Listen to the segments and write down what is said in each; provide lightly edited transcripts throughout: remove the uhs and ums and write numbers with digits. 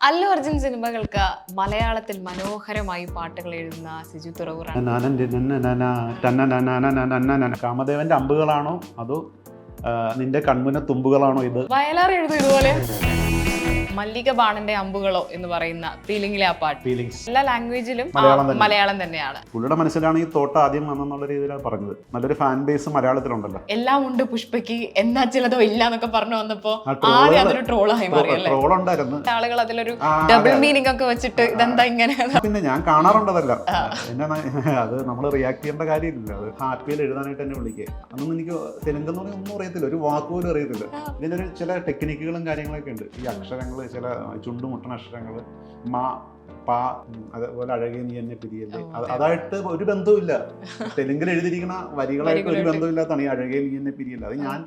അല്ലു അർജുൻ സിനിമകൾക്ക് മലയാളത്തിൽ മനോഹരമായി പാട്ടുകൾ എഴുതുന്ന സിജു തുറവൂറാണ്. കാമദേവന്റെ അമ്പുകളാണോ അതോ നിന്റെ കൺമുന തുമ്പുകളാണോ ഇത്? വയലാർ എഴുതും ഇതുപോലെ. മല്ലിക ബാണന്റെ അമ്പുകളോ എന്ന് പറയുന്ന ഫീലിംഗിലെ ആ പാട്ട് എല്ലാ ലാംഗ്വേജിലും മലയാളം തന്നെയാണ്. പുള്ളിയുടെ മനസ്സിലാണ് ഈ തോട്ട ആദ്യം വന്നെന്നുള്ള രീതിയിലാണ് പറഞ്ഞത്. നല്ലൊരു ഫാൻ ബേസ് മലയാളത്തിലുണ്ടല്ലോ. എല്ലാം ഉണ്ട് പുഷ്പയ്ക്ക് എന്നാ ചിലതോ ഇല്ല എന്നൊക്കെ പറഞ്ഞു വന്നപ്പോ ആദ്യം അതൊരു ട്രോളായി മാറിയല്ലേ. ട്രോൾ ഉണ്ടായിരുന്നു. ആളുകൾ അതിലൊരു ഡബിൾ മീനിങ് ഒക്കെ വെച്ചിട്ട് ഇതെന്താ ഇങ്ങനെ. പിന്നെ ഞാൻ കാണാറുണ്ടതല്ല, അത് നമ്മൾ റിയാക്ട് ചെയ്യേണ്ട കാര്യമില്ല. അത് ഹാപ്പിയിൽ എഴുതാനായിട്ട് എന്നെ വിളിക്കുക. അതൊന്നും എനിക്ക് തെലുങ്കെന്ന് പറഞ്ഞാൽ ഒന്നും അറിയത്തില്ല, ഒരു വാക്കുപോലും അറിയത്തില്ല. ഇതിനൊരു ചില ടെക്നിക്കുകളും കാര്യങ്ങളൊക്കെ ഉണ്ട്. ഈ അക്ഷരങ്ങൾ, ചില ചുണ്ടുമുട്ടണ അക്ഷരങ്ങൾ, മാ പാ, അതേപോലെ അഴകേ നീ എന്നെ പിരിയല്ലേ, അതായിട്ട് ഒരു ബന്ധവുമില്ല. തെലുങ്കിൽ എഴുതിയിരിക്കുന്ന വരികളായിട്ട് ഒരു ബന്ധമില്ലാത്തതാണ് ഈ അഴകേ നീ എന്നെ പിരിയല്ലേ. അത് ഞാൻ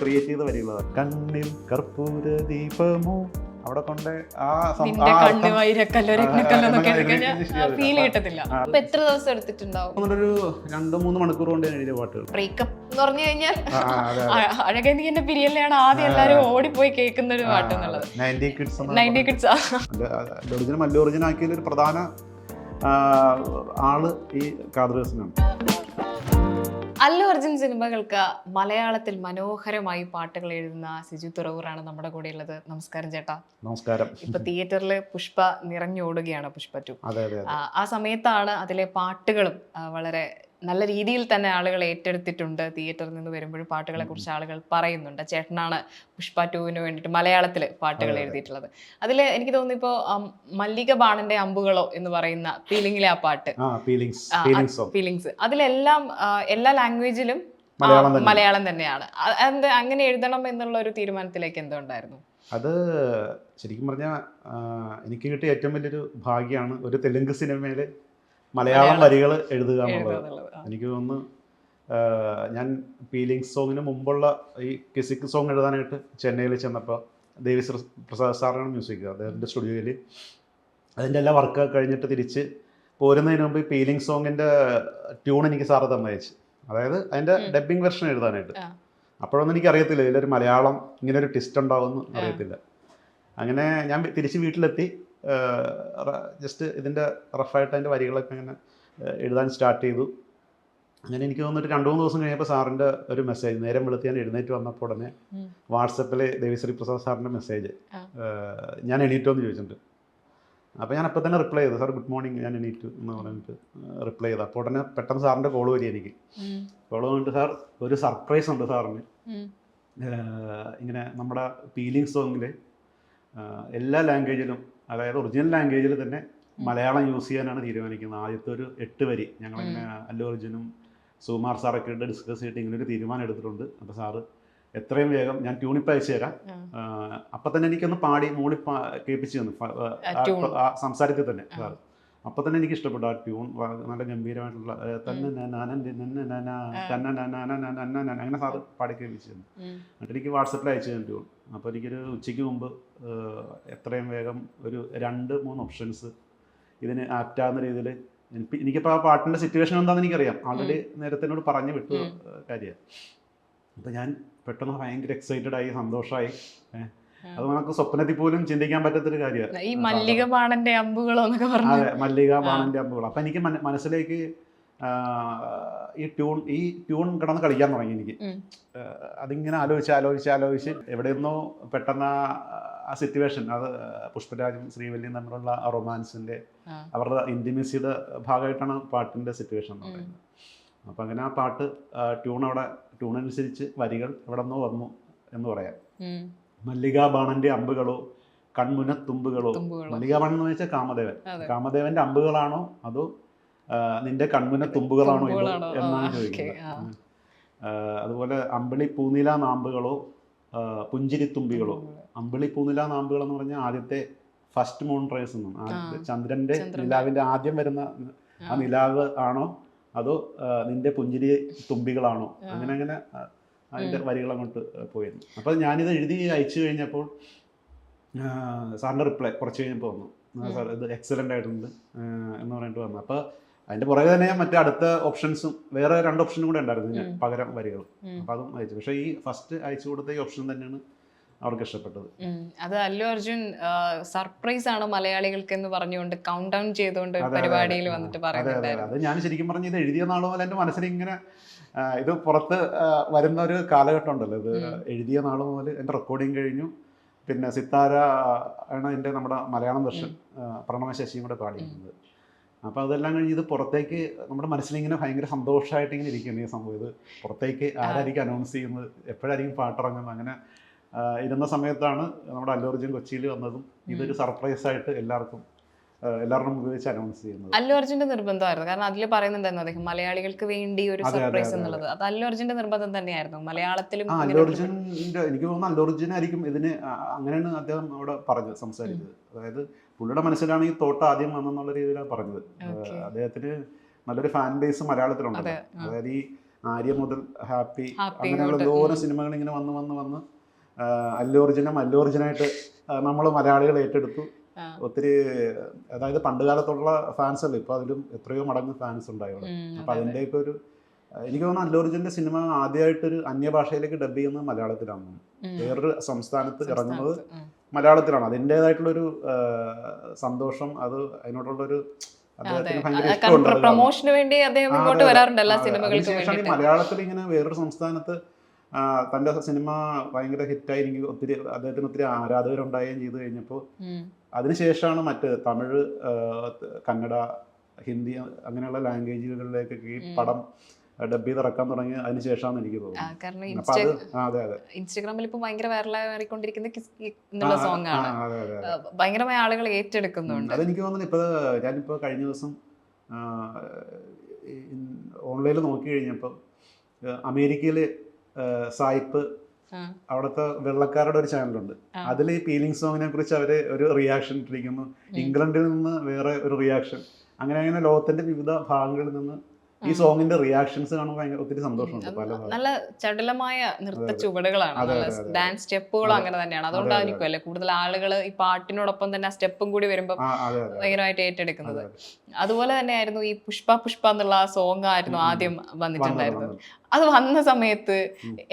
ക്രിയേറ്റ് ചെയ്ത വരികളാണ്. കണ്ണിൽ കർപ്പൂര ദീപമോ അവിടെ കൊണ്ട് ഫീൽ കിട്ടത്തില്ല. എത്ര ദിവസം എടുത്തിട്ടുണ്ടാവും? ഒരു 2-3 മണിക്കൂർ കൊണ്ട് എഴുതിയ പാട്ടുകൾ. ബ്രേക്കപ്പ് എന്ന് പറഞ്ഞു കഴിഞ്ഞാൽ അഴകേ നീ എന്നെ പിരിയല്ലാണ് ആദ്യം എല്ലാരും ഓടിപ്പോയി കേൾക്കുന്ന ഒരു പാട്ട് എന്നുള്ളത്. 90 കിഡ്സ് മല്ലു അർജുൻ ആക്കിയതിൽ ഒരു പ്രധാന ആള് ഈ കാദർവാസിനാണ്. അല്ലു അർജുൻ സിനിമകൾക്ക് മലയാളത്തിൽ മനോഹരമായി പാട്ടുകൾ എഴുതുന്ന സിജു തുറവൂറാണ് നമ്മുടെ കൂടെ ഉള്ളത്. നമസ്കാരം ചേട്ടാ. നമസ്കാരം. ഇപ്പൊ തിയേറ്ററിൽ പുഷ്പ നിറഞ്ഞോടുകയാണ്, പുഷ്പ 2. ആ സമയത്താണ് അതിലെ പാട്ടുകളും വളരെ നല്ല രീതിയിൽ തന്നെ ആളുകൾ ഏറ്റെടുത്തിട്ടുണ്ട്. തിയേറ്ററിൽ നിന്ന് വരുമ്പോഴും പാട്ടുകളെ കുറിച്ച് ആളുകൾ പറയുന്നുണ്ട്. ചേട്ടനാണ് പുഷ്പ 2-ന് വേണ്ടിയിട്ട് മലയാളത്തിൽ പാട്ടുകൾ എഴുതിയിട്ടുള്ളത്. അതിൽ എനിക്ക് തോന്നുന്നു ഇപ്പോൾ മല്ലിക ബാണന്റെ അമ്പുകളോ എന്ന് പറയുന്ന ഫീലിംഗിലെ ആ പാട്ട്, ഫീലിങ്സ്, അതിലെല്ലാം എല്ലാ ലാംഗ്വേജിലും മലയാളം തന്നെയാണ്. അങ്ങനെ എഴുതണം എന്നുള്ള ഒരു തീരുമാനത്തിലേക്ക് എന്തുണ്ടായിരുന്നു? അത് ശരിക്കും പറഞ്ഞാൽ എനിക്ക് കിട്ടിയ ഏറ്റവും വലിയൊരു ഭാഗ്യമാണ് ഒരു തെലുങ്ക് സിനിമയിൽ മലയാളം വരികൾ എഴുതുക എന്നുള്ളത്. എനിക്ക് തോന്നുന്നു ഞാൻ ഫീലിങ്സ് സോങ്ങിന് മുമ്പുള്ള ഈ കിസിക് സോങ് എഴുതാനായിട്ട് ചെന്നൈയിൽ ചെന്നപ്പോൾ ദേവിശ്രീ പ്രസാദ് സാറാണ് മ്യൂസിക്, അദ്ദേഹത്തിൻ്റെ സ്റ്റുഡിയോയിൽ. അതിൻ്റെ എല്ലാ വർക്ക് കഴിഞ്ഞിട്ട് തിരിച്ച് പോരുന്നതിന് മുമ്പ് ഈ ഫീലിംഗ് സോങ്ങിൻ്റെ ട്യൂൺ എനിക്ക് സാറ് തന്നയച്ചു. അതായത് അതിൻ്റെ ഡബ്ബിംഗ് വെർഷൻ എഴുതാനായിട്ട്. അപ്പോഴൊന്നും എനിക്ക് അറിയത്തില്ല ഇതിലൊരു മലയാളം ഇങ്ങനെ ഒരു ട്വിസ്റ്റ് ഉണ്ടാവുമെന്ന് അറിയത്തില്ല. അങ്ങനെ ഞാൻ തിരിച്ച് വീട്ടിലെത്തി ജസ്റ്റ് ഇതിൻ്റെ റഫായിട്ട് അതിൻ്റെ വരികളൊക്കെ അങ്ങനെ എഴുതാൻ സ്റ്റാർട്ട് ചെയ്തു. അങ്ങനെ എനിക്ക് തോന്നുന്നു 2-3 ദിവസം കഴിഞ്ഞപ്പോൾ സാറിൻ്റെ ഒരു മെസ്സേജ്, നേരം വെളുത്ത് ഞാൻ എഴുന്നേറ്റ് വന്നപ്പോൾ ഉടനെ വാട്സപ്പിൽ ദേവിശ്രീ പ്രസാദ് സാറിൻ്റെ മെസ്സേജ്, ഞാൻ എണീറ്റോ എന്ന് ചോദിച്ചിട്ടുണ്ട്. അപ്പോൾ ഞാൻ അപ്പോൾ തന്നെ റിപ്ലൈ ചെയ്തു, സാർ ഗുഡ് മോർണിംഗ്, ഞാൻ എണീറ്റു എന്ന് പറഞ്ഞിട്ട് റിപ്ലൈ ചെയ്തു. അപ്പോൾ ഉടനെ പെട്ടെന്ന് സാറിൻ്റെ കോള് വരും എനിക്ക്. കോള് വന്നിട്ട്, സാർ ഒരു സർപ്രൈസ് ഉണ്ട് സാറിന്, ഇങ്ങനെ നമ്മുടെ ഫീലിംഗ് സോങ്ങിൽ എല്ലാ ലാംഗ്വേജിലും, അതായത് ഒറിജിനൽ ലാംഗ്വേജിൽ തന്നെ മലയാളം യൂസ് ചെയ്യാനാണ് തീരുമാനിക്കുന്നത്. ആദ്യത്തെ ഒരു 8 വരി ഞങ്ങളിങ്ങനെ അല്ലു അർജുനും സുകുമാർ സാറൊക്കെ ഇട്ട് ഡിസ്കസ് ചെയ്തിട്ട് ഇങ്ങനെ ഒരു തീരുമാനം എടുത്തിട്ടുണ്ട്. അപ്പോൾ സാറ് എത്രയും വേഗം ഞാൻ ട്യൂണിപ്പ് അയച്ചു തരാം. അപ്പം തന്നെ എനിക്കൊന്ന് പാടി മൂളി കേൾപ്പിച്ചു തന്നു സംസാരത്തിൽ തന്നെ സാറ്. അപ്പം തന്നെ എനിക്ക് ഇഷ്ടപ്പെട്ടു ആ ട്യൂൺ, നല്ല ഗംഭീരമായിട്ടുള്ള അങ്ങനെ സാറ് പാടി കേൾപ്പിച്ചു തന്നു. എന്നിട്ട് എനിക്ക് വാട്സപ്പിൽ അയച്ചു തന്നു ട്യൂൺ. അപ്പോൾ എനിക്കൊരു ഉച്ചയ്ക്ക് മുമ്പ് എത്രയും വേഗം ഒരു 2-3 ഓപ്ഷൻസ് ഇതിന് ആപ്റ്റാകുന്ന രീതിയിൽ എനിക്കിപ്പോൾ ആ പാട്ടിൻ്റെ സിറ്റുവേഷൻ എന്താണെന്ന് എനിക്കറിയാം. ആൾറെഡി നേരത്തെ എന്നോട് പറഞ്ഞു വിട്ടു കാര്യമാണ്. അപ്പോൾ ഞാൻ പെട്ടെന്ന് ഭയങ്കര എക്സൈറ്റഡ് ആയി, സന്തോഷമായി. അത് നമുക്ക് സ്വപ്നത്തിൽ പോലും ചിന്തിക്കാൻ പറ്റാത്തൊരു കാര്യമാണ് ഈ മല്ലിക ബാണന്റെ അമ്പുകളോ എന്നൊക്കെ പറഞ്ഞു. അതെ, മല്ലിക ബാണന്റെ അമ്പുകൾ. അപ്പം എനിക്ക് മനസ്സിലേക്ക് ഈ ട്യൂൺ കിടന്ന് കളിക്കാൻ തുടങ്ങി എനിക്ക്. അതിങ്ങനെ ആലോചിച്ച് എവിടെയൊന്നോ പെട്ടെന്ന് ആ സിറ്റുവേഷൻ, അത് പുഷ്പരാജും ശ്രീവല്ലിയും തമ്മിലുള്ള ആ റൊമാൻസിൻ്റെ, അവരുടെ ഇൻറ്റിമസിയുടെ ഭാഗമായിട്ടാണ് പാട്ടിൻ്റെ സിറ്റുവേഷൻ എന്ന് പറയുന്നത്. അപ്പം അങ്ങനെ ആ പാട്ട് ട്യൂണനുസരിച്ച് വരികൾ എവിടെ നിന്നോ വന്നു എന്ന് പറയാം. മല്ലിക ബാണന്റെ അമ്പുകളോ കൺമുന തുമ്പുകളോ. മല്ലിക ബാണൻ എന്ന് വെച്ചാൽ കാമദേവന്റെ അമ്പുകളാണോ അതോ നിന്റെ കൺമുന തുമ്പുകളാണോ ഇത് എന്നാണ് ചോദിക്കുന്നത്. അതുപോലെ അമ്പിളി പൂനില നാമ്പുകളോ പുഞ്ചിരി തുമ്പികളോ. അമ്പിളി പൂനില നാമ്പുകൾ എന്ന് പറഞ്ഞാൽ ആദ്യത്തെ ഫസ്റ്റ് മൂൺ റേസ് എന്നാണ്. ആദ്യത്തെ ചന്ദ്രന്റെ നിലാവിന്റെ ആദ്യം വരുന്ന ആ നിലാവ് ആണോ അതോ നിന്റെ പുഞ്ചിരി തുമ്പികളാണോ, അങ്ങനെ അതിൻ്റെ വരികൾ അങ്ങോട്ട് പോയിരുന്നു. അപ്പോൾ ഞാനിത് എഴുതി അയച്ചു കഴിഞ്ഞപ്പോൾ സാറിൻ്റെ റിപ്ലൈ കുറച്ച് കഴിഞ്ഞപ്പോൾ വന്നു, സാർ ഇത് എക്സലൻ്റ് ആയിട്ടുണ്ട് എന്ന് പറഞ്ഞിട്ട് വന്നു. അപ്പോൾ അതിൻ്റെ പുറകെ തന്നെ മറ്റേ അടുത്ത ഓപ്ഷൻസും വേറെ 2 ഓപ്ഷനും കൂടെ ഉണ്ടായിരുന്നു ഇതിന് പകരം വരികൾ. അപ്പോൾ അതും അയച്ചു. പക്ഷേ ഈ ഫസ്റ്റ് അയച്ചു കൊടുത്ത ഈ ഓപ്ഷൻ തന്നെയാണ് അവർക്ക് ഇഷ്ടപ്പെട്ടത്. അത് അല്ലു അർജുൻ സർപ്രൈസ് ആണ് മലയാളികൾക്ക് എന്ന് പറഞ്ഞുകൊണ്ട് കൗണ്ട് ഡൗൺ ചെയ്തുകൊണ്ട് പരിപാടിയിൽ വന്നിട്ട് പറയുന്നുണ്ടായിരുന്നു. അത് ഞാൻ ശരിക്കും പറഞ്ഞ ഇത് എഴുതിയ നാൾ മുതൽ എൻ്റെ മനസ്സിൽ ഇങ്ങനെ ഇത് പുറത്ത് വരുന്ന ഒരു കാലഘട്ടം ഉണ്ടല്ലോ, ഇത് എഴുതിയ നാൾ മുതൽ എൻ്റെ റെക്കോർഡിങ് കഴിഞ്ഞു. പിന്നെ സിത്താര ആണ് എൻ്റെ നമ്മുടെ മലയാളം വെർഷൻ പ്രണവ ശശിയും കൂടെ പാടിയിരുന്നത്. അപ്പോൾ അതെല്ലാം കഴിഞ്ഞ് ഇത് പുറത്തേക്ക് നമ്മുടെ മനസ്സിലിങ്ങനെ ഭയങ്കര സന്തോഷമായിട്ട് ഇങ്ങനെ ഇരിക്കുന്നു ഈ സംഭവം. ഇത് പുറത്തേക്ക് ആരായിരിക്കും അനൗൺസ് ചെയ്യുന്നത്, എപ്പോഴായിരിക്കും പാട്ടിറങ്ങുന്നത്, അങ്ങനെ ഇരുന്ന സമയത്താണ് നമ്മുടെ അല്ലു അർജുൻ കൊച്ചിയിൽ വന്നതും ഇതൊരു സർപ്രൈസ് ആയിട്ട് എല്ലാവരും ഉപയോഗിച്ച് അനൗൺസ് ചെയ്യുന്നത്. അല്ലു അർജുന്റെ നിർബന്ധമായിരുന്നു, കാരണം അതിൽ പറയുന്നുണ്ടായിരുന്നു അദ്ദേഹം മലയാളികൾക്ക് വേണ്ടി ഒരു സർപ്രൈസ് എന്നുള്ളത്. അത് അല്ലു അർജുന്റെ നിർബന്ധം തന്നെയായിരുന്നു. മലയാളത്തിലും അല്ലു അർജുൻ്റെ എനിക്ക് തോന്നുന്നു അല്ലു അർജുനായിരിക്കും ഇതിന്, അങ്ങനെയാണ് അദ്ദേഹം അവിടെ പറഞ്ഞത്, സംസാരിച്ചത്. അതായത് പുള്ളിയുടെ മനസ്സിലാണ് ഈ തോട്ട് ആദ്യം വന്നെന്നുള്ള രീതിയിലാണ് പറഞ്ഞത്. അദ്ദേഹത്തിന് നല്ലൊരു ഫാൻ ബേസ് മലയാളത്തിലുണ്ട്. അതായത് ഈ ആര്യ മുതൽ ഹാപ്പി അങ്ങനെയുള്ള ഓരോ സിനിമകൾ ഇങ്ങനെ വന്ന് അല്ലു അർജുനായിട്ട് നമ്മൾ മലയാളികൾ ഏറ്റെടുത്തു. ഒത്തിരി, അതായത് പണ്ട് കാലത്തുള്ള ഫാൻസ് അല്ല, ഇപ്പൊ അതിലും എത്രയോ മടങ്ങ് ഫാൻസ് ഉണ്ടായിരുന്നു. അപ്പൊ അതിൻ്റെയൊക്കെ ഒരു, എനിക്ക് തോന്നുന്നു അല്ലു അർജുന്റെ സിനിമ ആദ്യമായിട്ടൊരു അന്യഭാഷയിലേക്ക് ഡബ് ചെയ്യുന്നത് മലയാളത്തിലാണ്. വേറൊരു സംസ്ഥാനത്ത് ഇറങ്ങുന്നത് മലയാളത്തിലാണ്. അതിൻ്റെതായിട്ടുള്ളൊരു സന്തോഷം, അത് അതിനോടുള്ളൊരു അദ്ദേഹത്തിന് ഭയങ്കര ഇഷ്ടമുണ്ട്. പ്രൊമോഷന് വേണ്ടി അദ്ദേഹം ഇങ്ങോട്ട് വരാറുണ്ട് എല്ലാ സിനിമകൾക്കും. അതിനുശേഷം ഈ മലയാളത്തിൽ ഇങ്ങനെ വേറൊരു സംസ്ഥാനത്ത് തൻ്റെ സിനിമ ഭയങ്കര ഹിറ്റായി, എനിക്ക് അദ്ദേഹത്തിന് ഒത്തിരി ആരാധകരുണ്ടാവുകയും ചെയ്തു കഴിഞ്ഞപ്പോൾ അതിനുശേഷമാണ് മറ്റ് തമിഴ്, കന്നഡ, ഹിന്ദി അങ്ങനെയുള്ള ലാംഗ്വേജുകളിലേക്കൊക്കെ ഈ പടം ഡബ് ചെയ്ത് ഇറക്കാൻ തുടങ്ങി. അതിനുശേഷമാണ് എനിക്ക് തോന്നുന്നത്. ഇൻസ്റ്റാഗ്രാമിൽ ഇപ്പൊ ഭയങ്കര വൈറലായിക്കൊണ്ടിരിക്കുന്ന എന്നുള്ള സോങ് ആണ്, ഭയങ്കരമായ ആളുകൾ ഏറ്റെടുക്കുന്നുണ്ട്. അതെനിക്ക് തോന്നുന്നു ഇപ്പൊ ഞാനിപ്പോ കഴിഞ്ഞ ദിവസം ഓൺലൈനിൽ നോക്കി കഴിഞ്ഞപ്പോൾ അമേരിക്കയില് സായിപ്പ്, അവിടുത്തെ വെള്ളക്കാരുടെ ഒരു ചാനലുണ്ട്, അതിൽ ഈ പീലിംഗ് സോങ്ങിനെ കുറിച്ച് അവര് ഒരു റിയാക്ഷൻ ഇട്ടിരിക്കുന്നു. ഇംഗ്ലണ്ടിൽ നിന്ന് വേറെ ഒരു റിയാക്ഷൻ, അങ്ങനെ ലോകത്തിന്റെ വിവിധ ഭാഗങ്ങളിൽ നിന്ന് ഈ സോങ്ങിന്റെ റിയാക്ഷൻസ് കാണുമ്പോൾ ഭയങ്കര ഒത്തിരി സന്തോഷമുണ്ട്. നല്ല ചടുലമായ നൃത്ത ചുവടുകളാണ്, ഡാൻസ് സ്റ്റെപ്പുകളും അങ്ങനെ തന്നെയാണ്. അതുകൊണ്ടായിരിക്കും അല്ലെ കൂടുതൽ ആളുകൾ ഈ പാട്ടിനോടൊപ്പം തന്നെ ആ സ്റ്റെപ്പും കൂടി വരുമ്പോൾ ഭയങ്കരമായിട്ട് ഏറ്റെടുക്കുന്നത്. അതുപോലെ തന്നെയായിരുന്നു ഈ പുഷ്പ എന്നുള്ള ആ സോങ് ആയിരുന്നു ആദ്യം വന്നിട്ടുണ്ടായിരുന്നത്. അത് വന്ന സമയത്ത്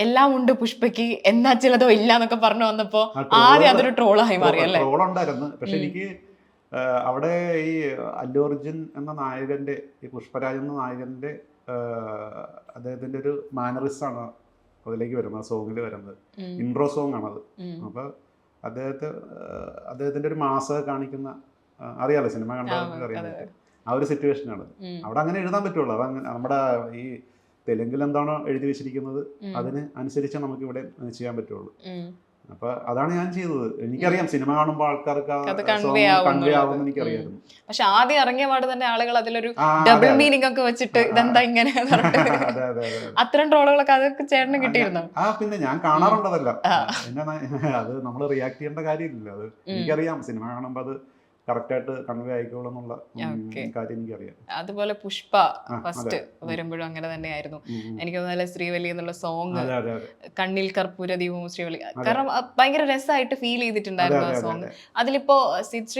എല്ലാം ഉണ്ട് പുഷ്പയ്ക്ക്, എന്നാ ചിലതോ ഇല്ല എന്നൊക്കെ പറഞ്ഞു വന്നപ്പോ ആദ്യം അതൊരു ട്രോളായി മാറി അല്ലേ? ട്രോളുണ്ടായിരുന്നു. പക്ഷെ എനിക്ക് അവിടെ ഈ അല്ലു അർജുൻ എന്ന നായകന്റെ, ഈ പുഷ്പരാജ് എന്ന നായകന്റെ അദ്ദേഹത്തിന്റെ ഒരു മാനറിസാണ് അതിലേക്ക് വരുന്നത്, സോങ്ങിൽ വരുന്നത്. ഇൻട്രോ സോങ് ആണത്. അപ്പൊ അദ്ദേഹത്തിന്റെ ഒരു മാസ് കാണിക്കുന്ന, അറിയാലോ സിനിമ കണ്ടവർക്ക് അറിയാൻ പറ്റും, ആ ഒരു സിറ്റുവേഷനാണ്. അവിടെ അങ്ങനെ എഴുതാൻ പറ്റുള്ളൂ. അതങ്ങനെ നമ്മുടെ ഈ തെലുങ്കിൽ എന്താണോ എഴുതി വെച്ചിരിക്കുന്നത് അതിന് അനുസരിച്ച് നമുക്ക് ഇവിടെ ചെയ്യാൻ പറ്റുള്ളൂ. അപ്പൊ അതാണ് ഞാൻ ചെയ്തത്. എനിക്കറിയാം സിനിമ കാണുമ്പോൾ ആൾക്കാർക്ക് കൺവേ ആവുമെന്ന് എനിക്കറിയായിരുന്നു. പക്ഷെ ആദ്യം ഇറങ്ങിയ പാട് തന്നെ ആളുകൾ അതിലൊരു ഡബിൾ മീനിങ് ഒക്കെ വെച്ചിട്ട് ഇതെന്താ ഇങ്ങനെ അത്തരം ട്രോളുകളൊക്കെ അതൊക്കെ ചേട്ടന് കിട്ടിയിരുന്നു. പിന്നെ ഞാൻ കാണാറുണ്ടതല്ല, അത് നമ്മൾ റിയാക്ട് ചെയ്യേണ്ട കാര്യമില്ല. അത് എനിക്കറിയാം, സിനിമ കാണുമ്പോൾ അത് കറക്റ്റായിട്ട് കൺവേ ആയിക്കോളും എന്നുള്ള കാര്യം എനിക്കറിയാം. അതുപോലെ പുഷ്പ ഫസ്റ്റ് വരുമ്പോഴും അങ്ങനെ തന്നെയായിരുന്നു. എനിക്ക് തോന്നുന്നില്ല ശ്രീവല്ലി എന്നുള്ള സോങ്, കണ്ണിൽ കർപ്പൂര ദീപവും ശ്രീവല്ലി, കാരണം ഭയങ്കര രസമായിട്ട് ഫീൽ ചെയ്തിട്ടുണ്ടായിരുന്നു ആ സോങ്. അതിലിപ്പോ സിദ്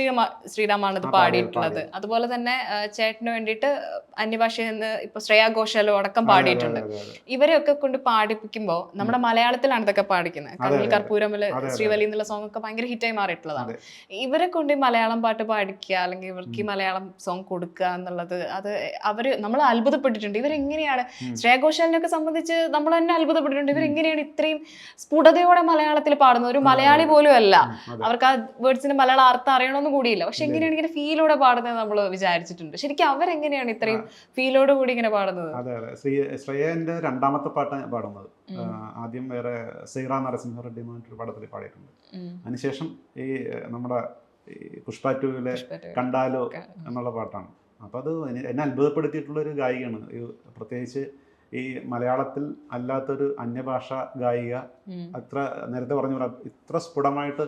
ശ്രീറാമാണ് ഇത് പാടിയിട്ടുള്ളത്. അതുപോലെ തന്നെ ചേട്ടന് വേണ്ടിയിട്ട് അന്യഭാഷയിൽ നിന്ന് ഇപ്പൊ ശ്രേയാ ഘോഷാലും അടക്കം പാടിയിട്ടുണ്ട്. ഇവരെയൊക്കെ കൊണ്ട് പാടിപ്പിക്കുമ്പോൾ നമ്മുടെ മലയാളത്തിലാണ് ഇതൊക്കെ പാടിക്കുന്നത്. കണ്ണിൽ കർപ്പൂരമില് ശ്രീവല്ലി എന്നുള്ള സോങ് ഒക്കെ ഭയങ്കര ഹിറ്റായി മാറിയിട്ടുള്ളതാണ്. ഇവരെ കൊണ്ട് മലയാളം പാട്ട് പാടിക്കുക അല്ലെങ്കിൽ ഇവർക്ക് മലയാളം സോങ് കൊടുക്കുക എന്നുള്ളത്, അത് നമ്മൾ അത്ഭുതപ്പെട്ടിട്ടുണ്ട്. ഇവരെങ്ങനെയാണ്, ശ്രേയാ ഘോഷാലിനൊക്കെ സംബന്ധിച്ച് നമ്മൾ തന്നെ അത്ഭുതപ്പെട്ടിട്ടുണ്ട്. ഇവരെങ്ങനെയാണ് ഇത്രയും സ്ഫുടതയോടെ മലയാളത്തിൽ പാടുന്നത്? ഒരു മലയാളി പോലും അല്ല, അവർക്ക് ആ വേർഡ്സിന്റെ മലയാളം അർത്ഥം അറിയണമെന്നും കൂടിയില്ല. പക്ഷെ എങ്ങനെയാണ് ഇങ്ങനെ ഫീലോടെ പാടുന്നത് നമ്മൾ വിചാരിച്ചിട്ടുണ്ട്. ശരിക്കും അവരെങ്ങനെയാണ് ഇത്രയും ഫീലോട് കൂടി ഇങ്ങനെ പാടുന്നത്? അതെ, ശ്രേയന്റെ രണ്ടാമത്തെ പാട്ടാണ് പാടുന്നത്. ആദ്യം വേറെ സൈറ നരസിംഹ റെഡ്ഡി എന്നൊരു പടത്തിൽ പാടിയിട്ടുണ്ട്. അതിനുശേഷം ഈ നമ്മുടെ പുഷ്പ 2-ലെ കണ്ടാലോ എന്നുള്ള പാട്ടാണ്. അപ്പോൾ അത് എന്നെ അത്ഭുതപ്പെടുത്തിയിട്ടുള്ളൊരു ഗായികയാണ്. പ്രത്യേകിച്ച് ഈ മലയാളത്തിൽ അല്ലാത്തൊരു അന്യഭാഷ ഗായിക അത്ര, നേരത്തെ പറഞ്ഞ പോലെ ഇത്ര സ്ഫുടമായിട്ട്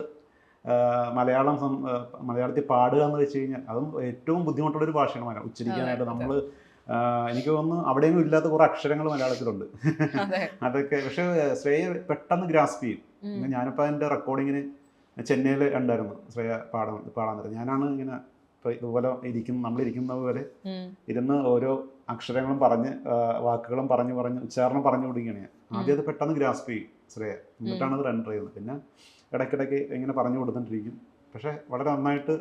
മലയാളത്തിൽ പാടുക എന്ന് വെച്ച് കഴിഞ്ഞാൽ അതും ഏറ്റവും ബുദ്ധിമുട്ടുള്ളൊരു ഭാഷയാണ് ഉച്ചരിക്കാനായിട്ട്. നമ്മൾ എനിക്ക് തോന്നുന്നു അവിടെയൊന്നും ഇല്ലാത്ത കുറേ അക്ഷരങ്ങൾ മലയാളത്തിലുണ്ട്. അതൊക്കെ പക്ഷെ ശ്രേയ പെട്ടെന്ന് ഗ്രാസ്പ് ചെയ്യും. ഞാനിപ്പോൾ അതിൻ്റെ റെക്കോർഡിങ്ങിന് ചെന്നൈയിൽ ഉണ്ടായിരുന്നു ശ്രേയ പാടാൻ നേരം. ഞാനാണ് ഇങ്ങനെ ഇതുപോലെ നമ്മളിരിക്കുന്ന പോലെ ഇരുന്ന് ഓരോ അക്ഷരങ്ങളും പറഞ്ഞ് വാക്കുകളും ഉച്ചാരണം പറഞ്ഞു കൊടുക്കുകയാണ് ഞാൻ. ആദ്യം അത് പെട്ടെന്ന് ഗ്രാസ്പ് ചെയ്യും ശ്രേയ, എന്നിട്ടാണ് അത് റെൻഡർ ചെയ്യുന്നത്. പിന്നെ ഇടയ്ക്കിടയ്ക്ക് ഇങ്ങനെ പറഞ്ഞു കൊടുത്തോണ്ടിരിക്കും. പക്ഷെ വളരെ നന്നായിട്ട്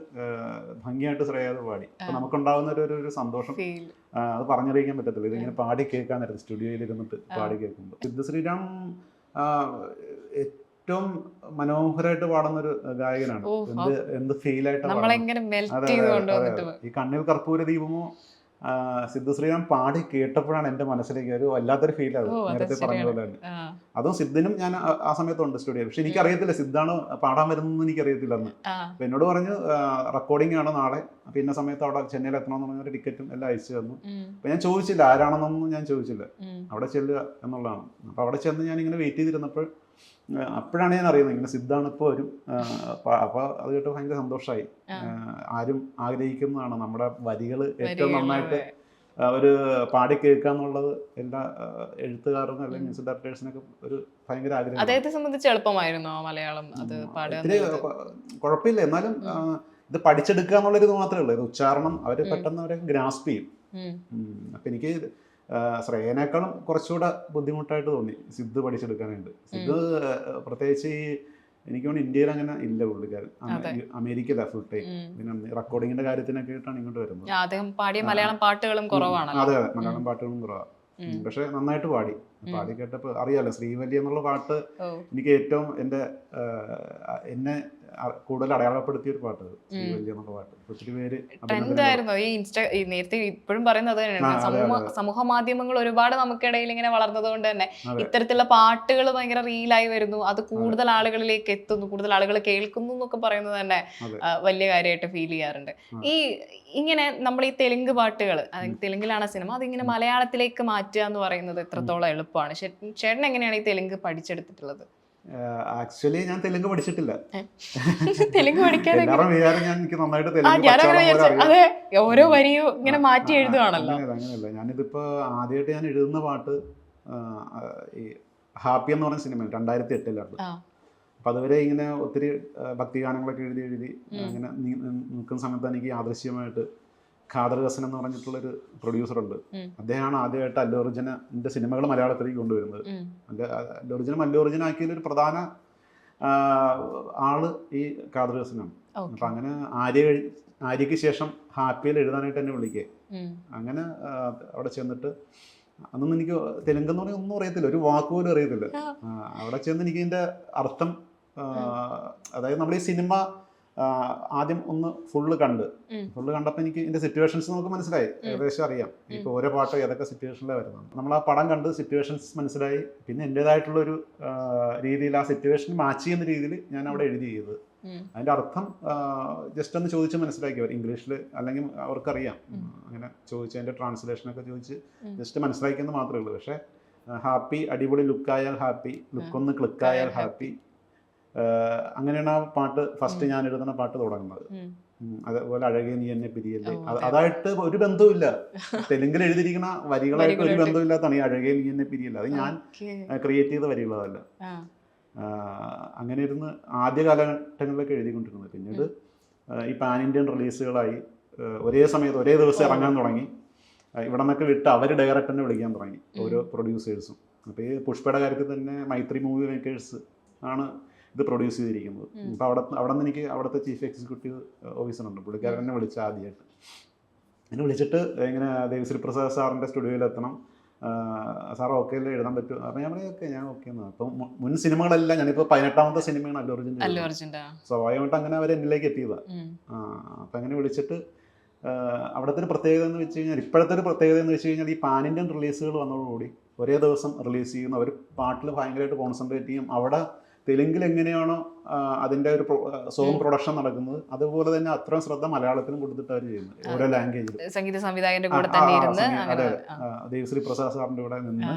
ഭംഗിയായിട്ട് ശ്രേയ അത് പാടി. അപ്പോൾ നമുക്കുണ്ടാകുന്ന ഒരു സന്തോഷം അത് പറഞ്ഞറിയിക്കാൻ പറ്റത്തില്ല. ഇതിങ്ങനെ പാടി കേൾക്കാൻ നേരത്തെ സ്റ്റുഡിയോയിൽ ഇരുന്നിട്ട് പാടി കേൾക്കുമ്പോൾ സിദ്ധ ശ്രീറാം ഏറ്റവും മനോഹരമായിട്ട് പാടുന്ന ഒരു ഗായകനാണ്. എന്ത് ഫീലായിട്ട് ഈ കണ്ണിൽ കർപ്പൂര ദീപമോ സിദ്ധ ശ്രീറാം പാടി കേട്ടപ്പോഴാണ് എൻ്റെ മനസ്സിലേക്ക് ഒരു വല്ലാത്തൊരു ഫീൽ ആകും. നേരത്തെ പറഞ്ഞ പോലെ തന്നെ അതും സിദ്ധനും ഞാൻ ആ സമയത്തുണ്ട് സ്റ്റുഡിയോ. പക്ഷെ എനിക്കറിയത്തില്ല സിദ്ധാണ് പാടാൻ വരുന്നതെന്ന് എനിക്കറിയത്തില്ല അന്ന്. അപ്പൊ എന്നോട് പറഞ്ഞു റെക്കോർഡിംഗ് ആണ് നാളെ, പിന്നെ സമയത്ത് അവിടെ ചെന്നൈയിൽ എത്തണമെന്ന് പറഞ്ഞൊരു ടിക്കറ്റും എല്ലാം അയച്ചു തന്നു. അപ്പൊ ഞാൻ ചോദിച്ചില്ല ആരാണെന്നൊന്നും ഞാൻ ചോദിച്ചില്ല, അവിടെ ചെല്ലുക എന്നുള്ളതാണ്. അപ്പൊ അവിടെ ചെന്ന് ഞാൻ ഇങ്ങനെ വെയിറ്റ് ചെയ്തിരുന്നപ്പോൾ അപ്പോഴാണ് ഞാൻ അറിയുന്നത് ഇങ്ങനെ സിദ്ധാണ് ഇപ്പോൾ വരും. അപ്പോൾ അത് കേട്ട് ഭയങ്കര സന്തോഷമായി. ആരും ആഗ്രഹിക്കുന്നതാണ് നമ്മുടെ വരികൾ ഏറ്റവും നന്നായിട്ട് ഒരു പാടി കേൾക്കുക എന്നുള്ളത് എല്ലാ എഴുത്തുകാർക്കും അല്ലെങ്കിൽ മ്യൂസിക് ഡയറക്ടേഴ്സിനൊക്കെ ഒരു ഭയങ്കര ആഗ്രഹം. അദ്ദേഹത്തെ സംബന്ധിച്ച് എളുപ്പമായിരുന്നോ മലയാളം അത് പാടുക? കുഴപ്പമില്ല, എന്നാലും ഇത് പഠിച്ചെടുക്കുക എന്നുള്ളൊരു മാത്രമേ ഉള്ളൂ. ഇത് ഉച്ചാരണം അവർ പെട്ടെന്ന് അവരെ ഗ്രാസ്പ് ചെയ്യും. അപ്പം എനിക്ക് ശ്രേയനേക്കാളും കുറച്ചുകൂടെ ബുദ്ധിമുട്ടായിട്ട് തോന്നി സിദ്ധ് പഠിച്ചെടുക്കാനായിട്ട്. സിദ്ധ് പ്രത്യേകിച്ച് ഈ എനിക്ക് തോന്നുന്നു ഇന്ത്യയിൽ അങ്ങനെ ഇല്ല പുള്ളിക്കാരൻ. അമേരിക്കയില ഫുൾ ടൈം. പിന്നെ റെക്കോർഡിങ്ങിന്റെ കാര്യത്തിനൊക്കെ ആയിട്ടാണ് ഇങ്ങോട്ട് വരുന്നത്. അദ്ദേഹം പാടിയ മലയാളം പാട്ടുകളും കുറവാണ്. അതെ അതെ, മലയാളം പാട്ടുകളും കുറവാണ്. പക്ഷെ നന്നായിട്ട് പാടി കേട്ടപ്പോൾ അറിയാലോ. ശ്രീവല്ലി എന്നുള്ള പാട്ട് എനിക്ക് ഏറ്റവും എന്നെ കൂടുതൽ അടയാളപ്പെടുത്തിയ ഒരു പാട്ട് ശ്രീവല്ലി എന്നുള്ള പാട്ട്. ഒത്തിരി പേര് ട്രെൻഡായിരുന്നു ഈ നേരത്തെ ഇപ്പോഴും പറയുന്നത് സമൂഹ മാധ്യമങ്ങൾ ഒരുപാട് നമുക്കിടയിൽ ഇങ്ങനെ വളർന്നത് കൊണ്ട് തന്നെ ഇത്തരത്തിലുള്ള പാട്ടുകൾ ഭയങ്കര റീലായി വരുന്നു. അത് കൂടുതൽ ആളുകളിലേക്ക് എത്തുന്നു, കൂടുതൽ ആളുകൾ കേൾക്കുന്നു എന്നൊക്കെ പറയുന്നത് തന്നെ വലിയ കാര്യമായിട്ട് ഫീൽ ചെയ്യാറുണ്ട്. ഇങ്ങനെ നമ്മൾ ഈ തെലുങ്ക് പാട്ടുകൾ, തെലുങ്കിലാണ് സിനിമ, അതിങ്ങനെ മലയാളത്തിലേക്ക് മാറ്റുക എന്ന് പറയുന്നത് എത്രത്തോളം എളുപ്പമാണ്? ചേട്ടൻ എങ്ങനെയാണ് ഈ തെലുങ്ക് പഠിച്ചെടുത്തിട്ടുള്ളത്? ആക്ച്വലി ഞാൻ തെലുങ്ക് പഠിച്ചിട്ടില്ല. തെലുങ്ക് പഠിക്കാതെ എനിക്ക് നന്നായിട്ട് അതെ, ഓരോ വരിയും ഇങ്ങനെ മാറ്റി എഴുതുകയാണല്ലോ. അങ്ങനെയല്ല, ഞാനിതിപ്പോ ആദ്യമായിട്ട് ഞാൻ എഴുതുന്ന പാട്ട് ഈ ഹാപ്പി എന്ന് പറഞ്ഞ സിനിമ 2008 അപ്പൊ അതുവരെ ഇങ്ങനെ ഒത്തിരി ഭക്തിഗാനങ്ങളൊക്കെ എഴുതി അങ്ങനെ നിൽക്കുന്ന സമയത്ത് എനിക്ക് യാദൃശ്യമായിട്ട് ഖാദർ ഹസൻ എന്ന് പറഞ്ഞിട്ടുള്ളൊരു പ്രൊഡ്യൂസറുണ്ട്. അദ്ദേഹമാണ് ആദ്യമായിട്ട് അല്ലു അർജുനന്റെ സിനിമകൾ മലയാളത്തിലേക്ക് കൊണ്ടുവരുന്നത്. അല്ലു അർജുൻ ആക്കിയതിലൊരു പ്രധാന ആള് ഈ ഖാദർ ഹസനാണ്. അപ്പൊ അങ്ങനെ ആര്യക്ക് ശേഷം ഹാപ്പിയിൽ എഴുതാനായിട്ട് എന്നെ വിളിക്കേ. അങ്ങനെ അവിടെ ചെന്നിട്ട് അന്നൊന്നും എനിക്ക് തെലുങ്ക് എന്ന് പറഞ്ഞാൽ ഒന്നും അറിയത്തില്ല, ഒരു വാക്ക് പോലും അറിയത്തില്ല. അവിടെ ചെന്ന് എനിക്ക് ഇതിന്റെ അർത്ഥം, അതായത് നമ്മുടെ ഈ സിനിമ ആദ്യം ഒന്ന് ഫുള്ള് കണ്ടപ്പോൾ എനിക്ക് ഇതിന്റെ സിറ്റുവേഷൻസ് നമുക്ക് മനസ്സിലായി, ഏകദേശം അറിയാം. ഇപ്പോൾ ഓരോ പാട്ടോ ഏതൊക്കെ സിറ്റുവേഷനിലാണ് വരുന്നത്. നമ്മൾ ആ പടം കണ്ട് സിറ്റുവേഷൻസ് മനസ്സിലായി. പിന്നെ എൻ്റെതായിട്ടുള്ളൊരു രീതിയിൽ ആ സിറ്റുവേഷൻ മാച്ച് ചെയ്യുന്ന രീതിയിൽ ഞാൻ അവിടെ എഴുതി ചെയ്തത്. അതിന്റെ അർത്ഥം ജസ്റ്റ് ഒന്ന് ചോദിച്ച് മനസ്സിലാക്കിയവർ ഇംഗ്ലീഷിൽ, അല്ലെങ്കിൽ അവർക്കറിയാം. അങ്ങനെ ചോദിച്ച് അതിന്റെ ട്രാൻസ്ലേഷനൊക്കെ ചോദിച്ച് ജസ്റ്റ് മനസ്സിലാക്കിയെന്ന് മാത്രമേ ഉള്ളൂ. പക്ഷേ ഹാപ്പി, അടിപൊളി ലുക്കായാൽ ഹാപ്പി, ലുക്കൊന്ന് ക്ലിക്കായാൽ ഹാപ്പി, അങ്ങനെയാണ് ആ പാട്ട് ഫസ്റ്റ് ഞാൻ എഴുതുന്ന പാട്ട് തുടങ്ങുന്നത്. അതേപോലെ അഴകേ നീ എന്നെ പിരിയല്ലേ, അതായിട്ട് ഒരു ബന്ധവുമില്ല. തെലുങ്കിൽ എഴുതിയിരിക്കുന്ന വരികളായിട്ട് ഒരു ബന്ധമില്ലാത്തതാണ് ഈ അഴകേ നീ എന്നെ പിരിയല്ലേ. അത് ഞാൻ ക്രിയേറ്റ് ചെയ്ത വരികളതല്ല. അങ്ങനെ ഇരുന്ന് ആദ്യ കാലഘട്ടങ്ങളിലൊക്കെ എഴുതിക്കൊണ്ടിരുന്നത്. പിന്നീട് ഈ പാൻ ഇന്ത്യൻ റിലീസുകളായി, ഒരേ സമയത്ത് ഒരേ ദിവസം ഇറങ്ങാൻ തുടങ്ങി. ഇവിടെ നിന്നൊക്കെ വിട്ട് അവർ ഡയറക്ടറിനെ വിളിക്കാൻ തുടങ്ങി, ഓരോ പ്രൊഡ്യൂസേഴ്സും. അപ്പോൾ ഈ പുഷ്പയുടെ കാര്യത്തിൽ തന്നെ മൈത്രി മൂവി മേക്കേഴ്സ് ആണ് ഇത് പ്രൊഡ്യൂസ് ചെയ്തിരിക്കുന്നത്. അപ്പോൾ അവിടെ നിന്ന് എനിക്ക് അവിടുത്തെ ചീഫ് എക്സിക്യൂട്ടീവ് ഓഫീസറുണ്ട്, പുള്ളിക്കാരൻ എന്നെ വിളിച്ച ആദ്യമായിട്ട്. എന്നെ വിളിച്ചിട്ട് ഇങ്ങനെ ദേവിശ്രീ പ്രസാദ് സാറിൻ്റെ സ്റ്റുഡിയോയിൽ എത്തണം, സാർ ഓക്കെ അല്ലേ, എഴുതാൻ പറ്റും? അപ്പം ഞാൻ പറയാം ഓക്കെ, ഞാൻ ഓക്കെ എന്ന്. അപ്പം മുൻ സിനിമകളെല്ലാം, ഞാനിപ്പോൾ 18ാമത്തെ സിനിമയാണ് അല്ലു അർജുൻ്റെ. സ്വാഭാവികമായിട്ട് അങ്ങനെ അവർ എന്നിലേക്ക് എത്തിയതാണ്. അപ്പം അങ്ങനെ വിളിച്ചിട്ട് അവിടുത്തെ ഒരു പ്രത്യേകത എന്ന് വെച്ച് കഴിഞ്ഞാൽ, ഇപ്പോഴത്തെ ഒരു പ്രത്യേകത എന്ന് വെച്ച് കഴിഞ്ഞാൽ, ഈ പാൻ ഇന്ത്യൻ റിലീസുകൾ വന്നതോടുകൂടി ഒരേ ദിവസം റിലീസ് ചെയ്യുന്ന ഒരു പാട്ടിൽ ഭയങ്കരമായിട്ട് കോൺസെൻട്രേറ്റ് ചെയ്യും. അവിടെ തെലുങ്കിൽ എങ്ങനെയാണോ അതിൻ്റെ ഒരു സോങ് പ്രൊഡക്ഷൻ നടക്കുന്നത്, അതുപോലെ തന്നെ അത്രയും ശ്രദ്ധ മലയാളത്തിലും കൊടുത്തിട്ട് അവർ ചെയ്യുന്നത്, ഓരോ ലാംഗ്വേജിലും. സംഗീത സംവിധായകന്റെ കൂടെ തന്നെ ഇരുന്ന്, അതെ, ദേവിശ്രീ പ്രസാദ് സാറിൻ്റെ കൂടെ നിന്ന്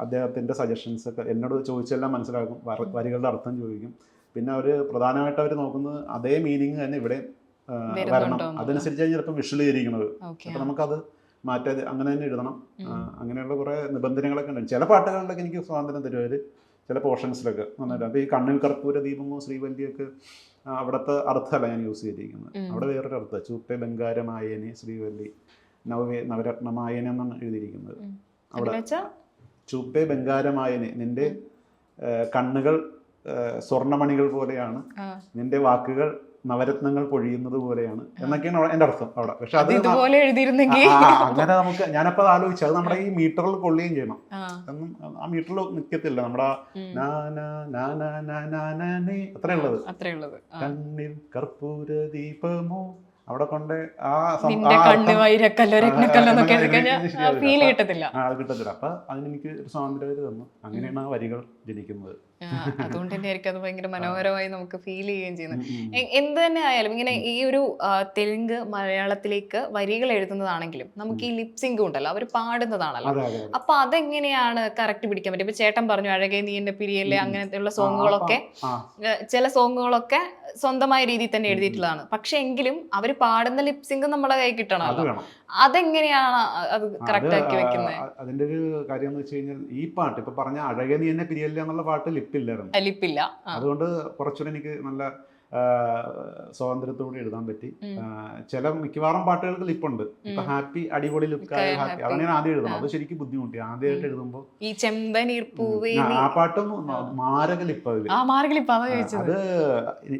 അദ്ദേഹത്തിൻ്റെ സജഷൻസ് ഒക്കെ എന്നോട് ചോദിച്ചെല്ലാം മനസ്സിലാക്കും, വരികളുടെ അർത്ഥം ചോദിക്കും. പിന്നെ അവർ പ്രധാനമായിട്ട് അവർ നോക്കുന്നത് അതേ മീനിങ് തന്നെ ഇവിടെ വരണം, അതനുസരിച്ച് ചിലപ്പോൾ വിഷ്വൽ ചെയ്തിരിക്കുന്നത്. അപ്പം നമുക്കത് മാറ്റാതെ അങ്ങനെ തന്നെ എഴുതണം. അങ്ങനെയുള്ള കുറേ നിബന്ധനകളൊക്കെ ഉണ്ട്. ചില പാട്ടുകളിലൊക്കെ എനിക്ക് സ്വാതന്ത്ര്യം തരുവർ, ചില പോർഷൻസിലൊക്കെ നന്നായിട്ട്. അപ്പോൾ ഈ കണ്ണിൽ കർപ്പൂര ദീപമോ ശ്രീവല്ലിയൊക്കെ അവിടുത്തെ അർത്ഥമല്ല ഞാൻ യൂസ് ചെയ്തിരിക്കുന്നത്. അവിടെ വേറൊരു അർത്ഥം, ചൂപ്പെ ബംഗാരമായനെ ശ്രീവല്ലി നവരത്നമായനെ എന്നാണ് എഴുതിയിരിക്കുന്നത്. അവിടെ ചൂപ്പെ ബംഗാരമായനെ, നിന്റെ കണ്ണുകൾ സ്വർണ്ണമണികൾ പോലെയാണ്, നിന്റെ വാക്കുകൾ നവരത്നങ്ങൾ പൊഴിയുന്നത് പോലെയാണ് എന്നൊക്കെയാണ് എൻ്റെ അർത്ഥം അവിടെ. പക്ഷെ അത് ഇതുപോലെ എഴുതിയിരുന്നെങ്കിൽ അങ്ങനെ നമുക്ക്, ഞാനപ്പോൾ അത് ആലോചിച്ചു, അത് നമ്മുടെ ഈ മീറ്ററിൽ കൊള്ളുകയും ചെയ്യണം. ഒന്നും ആ മീറ്ററിൽ നിൽക്കത്തില്ല, നമ്മുടെ അത്രേ ഉള്ളത്. കണ്ണിൽ കർപ്പൂര ദീപമോ അവിടെ കൊണ്ട് കിട്ടത്തില്ല. അപ്പൊ അതിനെനിക്ക് ഒരു സ്വാതന്ത്ര്യം തന്നു. അങ്ങനെയാണ് ആ വരികൾ ജനിക്കുന്നത്. അതുകൊണ്ട് തന്നെ ആയിരിക്കും അത് ഭയങ്കര മനോഹരമായി നമുക്ക് ഫീൽ ചെയ്യുകയും ചെയ്യുന്നത്. എന്ത് തന്നെ ആയാലും ഇങ്ങനെ ഈ ഒരു തെലുങ്ക് മലയാളത്തിലേക്ക് വരികൾ എഴുതുന്നതാണെങ്കിലും നമുക്ക് ഈ ലിപ്സിംഗ് ഉണ്ടല്ലോ, അവർ പാടുന്നതാണല്ലോ. അപ്പൊ അതെങ്ങനെയാണ് കറക്റ്റ് പിടിക്കാൻ പറ്റും? ഇപ്പൊ ചേട്ടൻ പറഞ്ഞു അഴകേ നീ എന്റെ പിരിയല്ലേ, അങ്ങനത്തെയുള്ള സോങ്ങുകളൊക്കെ, ചില സോങ്ങുകളൊക്കെ സ്വന്തമായ രീതിയിൽ തന്നെ എഴുതിയിട്ടുള്ളതാണ്. പക്ഷെ എങ്കിലും അവർ പാടുന്ന ലിപ്സിംഗ് നമ്മുടെ കൈ കിട്ടണമല്ലോ. അതെങ്ങനെയാണ് അത് കറക്റ്റ് ആക്കി വെക്കുന്നത്? അതിന്റെ ഒരു കാര്യം എന്ന് വെച്ച് കഴിഞ്ഞാൽ, ഈ പാട്ട് ഇപ്പൊ പറഞ്ഞ അഴകേ നീ എന്നെ പിരിയല്ലേ എന്നുള്ള പാട്ട് ലിപ്പില്ല. അതുകൊണ്ട് കുറച്ചുകൂടെ എനിക്ക് നല്ല സ്വാതന്ത്ര്യത്തോടെ എഴുതാൻ പറ്റി. ചില മിക്കവാറും പാട്ടുകൾക്ക് ലിപ്പുണ്ട്. ഇപ്പൊ ഹാപ്പി അടിപൊളി ലുക്കായ ഹാപ്പി, അതാണ് ഞാൻ ആദ്യം എഴുതുന്നത്. അത് ശരിക്കും ബുദ്ധിമുട്ടി ആദ്യമായിട്ട് എഴുതുമ്പോൾ. ഈ ചെമ്പനീർ പൂവേ ആ പാട്ടും മാരക ലിപ്പ്. അത്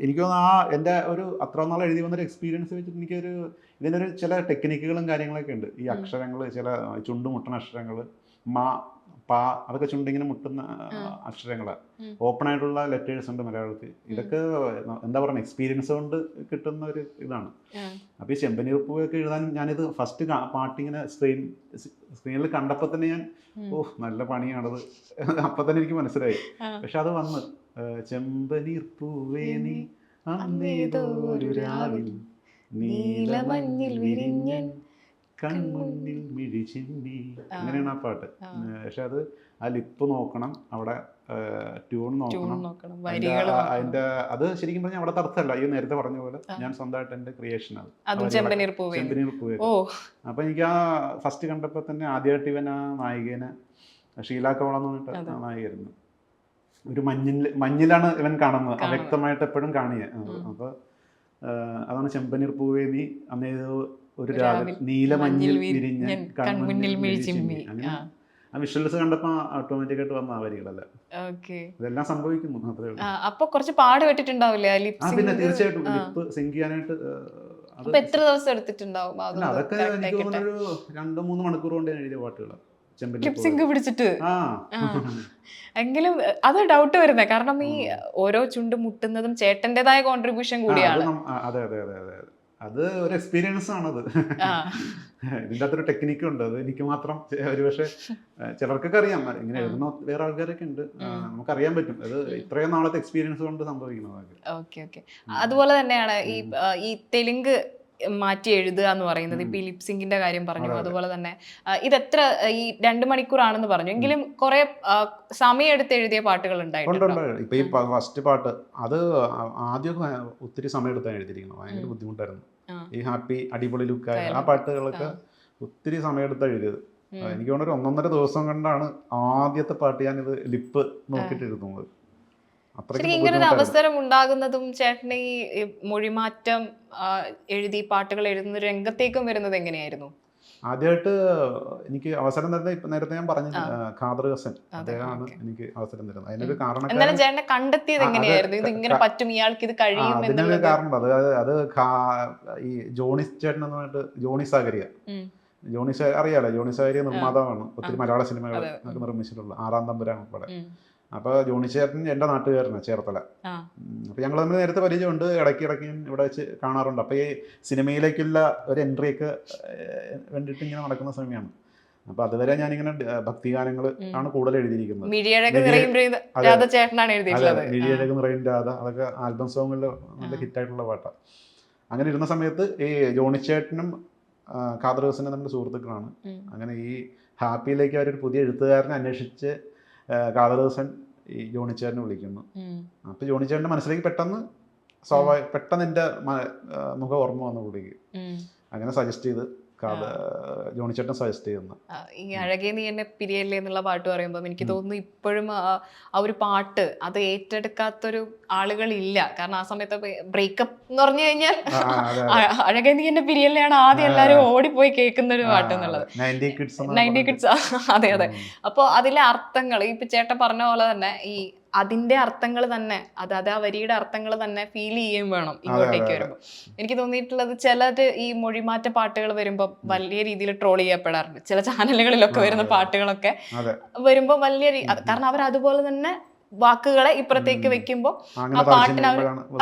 എനിക്ക് തോന്നുന്നു എന്റെ ഒരു അത്ര നാൾ എഴുതി വന്നൊരു എക്സ്പീരിയൻസ് വെച്ചിട്ട് എനിക്കൊരു ഇതിനൊരു ചില ടെക്നിക്കുകളും കാര്യങ്ങളൊക്കെ ഉണ്ട്. ഈ അക്ഷരങ്ങൾ, ചില ചുണ്ടുമുട്ടുന്ന അക്ഷരങ്ങൾ, മാ പാ, അതൊക്കെ ചുണ്ടിങ്ങനെ മുട്ടുന്ന അക്ഷരങ്ങളാണ്. ഓപ്പൺ ആയിട്ടുള്ള ലെറ്റേഴ്സ് ഉണ്ട് മലയാളത്തിൽ. ഇതൊക്കെ എന്താ പറയുക, എക്സ്പീരിയൻസ് കൊണ്ട് കിട്ടുന്ന ഒരു ഇതാണ്. അപ്പോൾ ഈ ചെമ്പനീർ പൂവൊക്കെ എഴുതാൻ ഞാനിത് ഫസ്റ്റ് പാട്ടിങ്ങനെ സ്ക്രീനിൽ കണ്ടപ്പോൾ തന്നെ ഞാൻ നല്ല പണിയാണത് അപ്പം തന്നെ എനിക്ക് മനസ്സിലായി. പക്ഷെ അത് വന്ന് ചെമ്പനീർ പൂവേ നീ അന്നേതൊരു രാവിൽ നീലമഞ്ഞിൽ വിരിഞ്ഞൻ കൺമുന്നിൽ മിഴിച്ചിന്നി, അങ്ങനെയാണ് ആ പാട്ട്. പക്ഷെ അത് ആ ലിപ്പ് നോക്കണം, അവിടെ ട്യൂൺ നോക്കണം, അതിന്റെ അത് ശരിക്കും പറഞ്ഞാൽ അവിടെ അർത്ഥമല്ല. ഈ നേരത്തെ പറഞ്ഞ പോലെ ഞാൻ സ്വന്തമായിട്ട് എന്റെ ക്രിയേഷൻ അത് ചെമ്പനീർ പൂവേ. അപ്പൊ എനിക്ക് ആ ഫസ്റ്റ് കണ്ടപ്പോ തന്നെ ആദ്യമായിട്ട് ഇവൻ ആ നായികനെ, ഷീല കവള എന്ന് പറഞ്ഞിട്ട് നായികയായിരുന്നു, ഒരു മഞ്ഞിലാണ് ഇവൻ കാണുന്നത്, അവ്യക്തമായിട്ട് എപ്പോഴും കാണിയ. അപ്പൊ അതാണ് ചെമ്പനീർ പൂവേ നീ അന്നേതോ ഒരു രാവിലെ നീലമഞ്ഞിൽ വിരിഞ്ഞ കൺമുന്നിൽ മിഴിച്ചിമ്മി. അങ്ങനെ ആ വിഷ്വൽസ് കണ്ടപ്പോ ഓട്ടോമാറ്റിക് ആയിട്ട് വന്ന വരികളല്ല. ഇതെല്ലാം സംഭവിക്കുന്നു. അത്രേ ഉള്ളൂ. അപ്പൊ കുറച്ച് പാട് വെട്ടിട്ടുണ്ടാവില്ലേ? പിന്നെ തീർച്ചയായിട്ടും ലിപ്പ് സിങ്ക് ചെയ്യാനായിട്ട് എത്ര ദിവസം എടുത്തിട്ടുണ്ടാവും? അതൊക്കെ എനിക്ക് തോന്നുന്നൊരു 2-3 മണിക്കൂർ കൊണ്ട് ഞാൻ എഴുതിയ പാട്ടുകളാണ്. ലിപ്സിംഗ് പിടിച്ചിട്ട്. എങ്കിലും അത് ഡൗട്ട് വരുന്നത്, കാരണം ഈ ഓരോ ചുണ്ട് മുട്ടുന്നതും ചേട്ടന്റേതായ കോൺട്രിബ്യൂഷൻ കൂടിയാണ്. അതെ അതെ അതെ അതെ, അത് ഒരു എക്സ്പീരിയൻസ് ആണത്. ഇതിൻ്റെ അകത്തൊരു ടെക്നിക്കുണ്ട്, അത് എനിക്ക് മാത്രം ഒരുപക്ഷെ ചിലർക്കൊക്കെ അറിയാം, ഇങ്ങനെ എഴുതുന്ന വേറെ ആൾക്കാരൊക്കെ ഉണ്ട്, നമുക്കറിയാൻ പറ്റും. അത് ഇത്രയും നാളത്തെ എക്സ്പീരിയൻസ് കൊണ്ട് സംഭവിക്കുന്നതൊക്കെ. ഓക്കെ. അതുപോലെ തന്നെയാണ് ഈ തെലുങ്ക് മാറ്റി എഴുതുക എന്ന് പറയുന്നത്. ഇപ്പൊ ഈ ലിപ്സിംഗിന്റെ കാര്യം പറഞ്ഞു, അതുപോലെ തന്നെ ഇതെത്ര ഈ 2 മണിക്കൂറാണെന്ന് പറഞ്ഞു, എങ്കിലും കുറെ സമയം എടുത്ത് എഴുതിയ പാട്ടുകൾ ഉണ്ടായിട്ടുണ്ട്. ഇപ്പൊ ഈ ഫസ്റ്റ് പാട്ട് അത് ആദ്യം ഒത്തിരി സമയം എടുത്താണ് എഴുതിയിരിക്കുന്നത്. ഭയങ്കര ബുദ്ധിമുട്ടായിരുന്നു. ഈ ഹാപ്പി അടിപൊളി ലുക്കായ ആ പാട്ടുകളൊക്കെ ഒത്തിരി സമയം എടുത്താണ് എഴുതിയത്. എനിക്ക് തോന്നുന്നു 1-1.5 ദിവസം കൊണ്ടാണ് ആദ്യത്തെ പാട്ട് ഞാനിത് ലിപ്പ് നോക്കിയിട്ട് എഴുതുന്നത്. ഇങ്ങനെ ഒരു അവസരം ഉണ്ടാകുന്നതും ചേട്ടന് ഈ മൊഴിമാറ്റം എഴുതി പാട്ടുകൾ എഴുതുന്ന രംഗത്തേക്കും വരുന്നത് എങ്ങനെയായിരുന്നു? ആദ്യമായിട്ട് എനിക്ക് അവസരം തരുന്നത് നേരത്തെ ഞാൻ പറഞ്ഞു, ഖാദർ ഹസൻ, അദ്ദേഹമാണ് എനിക്ക് അവസരം തരുന്നത്. അതിനൊരു കാരണം ചേട്ടനെ കണ്ടെത്തിയത് എങ്ങനെയായിരുന്നു? ഇത് ഇങ്ങനെ പറ്റും, ഇയാൾക്ക് ഇത് കഴിയും? അതിനൊരു കാരണമുണ്ട്. അത് ഈ ജോണി ചേട്ടൻ എന്ന് പറഞ്ഞിട്ട് ജോണി സാഗരിയ, അറിയാലോ, ജോണി സാഗരിയ നിർമ്മാതാവാണ്. ഒത്തിരി മലയാള സിനിമകൾ നിർമ്മിച്ചിട്ടുള്ള 6-ാം തമ്പുരാൻ ഉൾപ്പെടെ. അപ്പോൾ ജോണി ചേട്ടൻ എൻ്റെ നാട്ടുകാരനാണ്, ചേർത്തല. അപ്പോൾ ഞങ്ങൾ തമ്മിൽ നേരത്തെ പരിചയമുണ്ട്, ഇടയ്ക്ക് ഇവിടെ വെച്ച് കാണാറുണ്ട്. അപ്പോൾ ഈ സിനിമയിലേക്കുള്ള ഒരു എൻട്രിയൊക്കെ വേണ്ടിയിട്ട് ഇങ്ങനെ നടക്കുന്ന സമയമാണ്. അപ്പോൾ അതുവരെ ഞാനിങ്ങനെ ഭക്തിഗാനങ്ങൾ ആണ് കൂടുതൽ എഴുതിയിരിക്കുന്നത്. മിഴിയഴക് നിറയും രാധ, അതൊക്കെ ആൽബം സോങ്ങിൽ നല്ല ഹിറ്റായിട്ടുള്ള പാട്ടാണ്. അങ്ങനെ ഇരുന്ന സമയത്ത് ഈ ജോണി ചേട്ടനും ഖാദർ ഹസനും നമ്മുടെ സുഹൃത്തുക്കളാണ്. അങ്ങനെ ഈ ഹാപ്പിയിലേക്ക് അവരൊരു പുതിയ എഴുത്തുകാരനെ അന്വേഷിച്ച് ഖാദർ ഹസൻ ഈ ജോണിച്ചേട്ടനെ വിളിക്കുന്നു. അപ്പോൾ ജോണിച്ചേട്ടൻ്റെ മനസ്സിലേക്ക് പെട്ടെന്ന് എൻ്റെ മുഖം ഓർമ്മ വന്നു പുള്ളിക്ക്. അങ്ങനെ സജസ്റ്റ് ചെയ്ത് ജോണിച്ചേട്ടൻ സജസ്റ്റ് ചെയ്യുന്ന ഈ അഴകേ നീ എന്നെ പിരിയല്ലേ എന്നുള്ള പാട്ട് പറയുമ്പോൾ എനിക്ക് തോന്നുന്നു ഇപ്പോഴും ആ ഒരു പാട്ട് അത് ഏറ്റെടുക്കാത്തൊരു ആളുകളില്ല. കാരണം ആ സമയത്ത് ബ്രേക്കപ്പ് എന്ന് പറഞ്ഞു കഴിഞ്ഞാൽ അഴകേ നീ എന്നെ പിരിയല്ലെയാണ് ആദ്യം എല്ലാവരും ഓടിപ്പോയി കേൾക്കുന്ന ഒരു പാട്ട് എന്നുള്ളത്. 90 കിഡ്സ്. അതെ. അപ്പോൾ അതിലെ അർത്ഥങ്ങൾ ഇപ്പൊ ചേട്ടൻ പറഞ്ഞ പോലെ തന്നെ ഈ അതിന്റെ അർത്ഥങ്ങൾ തന്നെ അത് ആ വരിയുടെ അർത്ഥങ്ങൾ തന്നെ ഫീൽ ചെയ്യുകയും വേണം ഇങ്ങോട്ടേക്ക് വരുമ്പോൾ. എനിക്ക് തോന്നിയിട്ടുള്ളത് ചിലത് ഈ മൊഴിമാറ്റ പാട്ടുകൾ വരുമ്പോൾ വലിയ രീതിയിൽ ട്രോൾ ചെയ്യപ്പെടാറുണ്ട്. ചില ചാനലുകളിലൊക്കെ വരുന്ന പാട്ടുകളൊക്കെ വരുമ്പോൾ കാരണം അവർ അതുപോലെ തന്നെ വാക്കുകളെ ഇപ്പുറത്തേക്ക് വെക്കുമ്പോൾ ആ പാട്ടിന്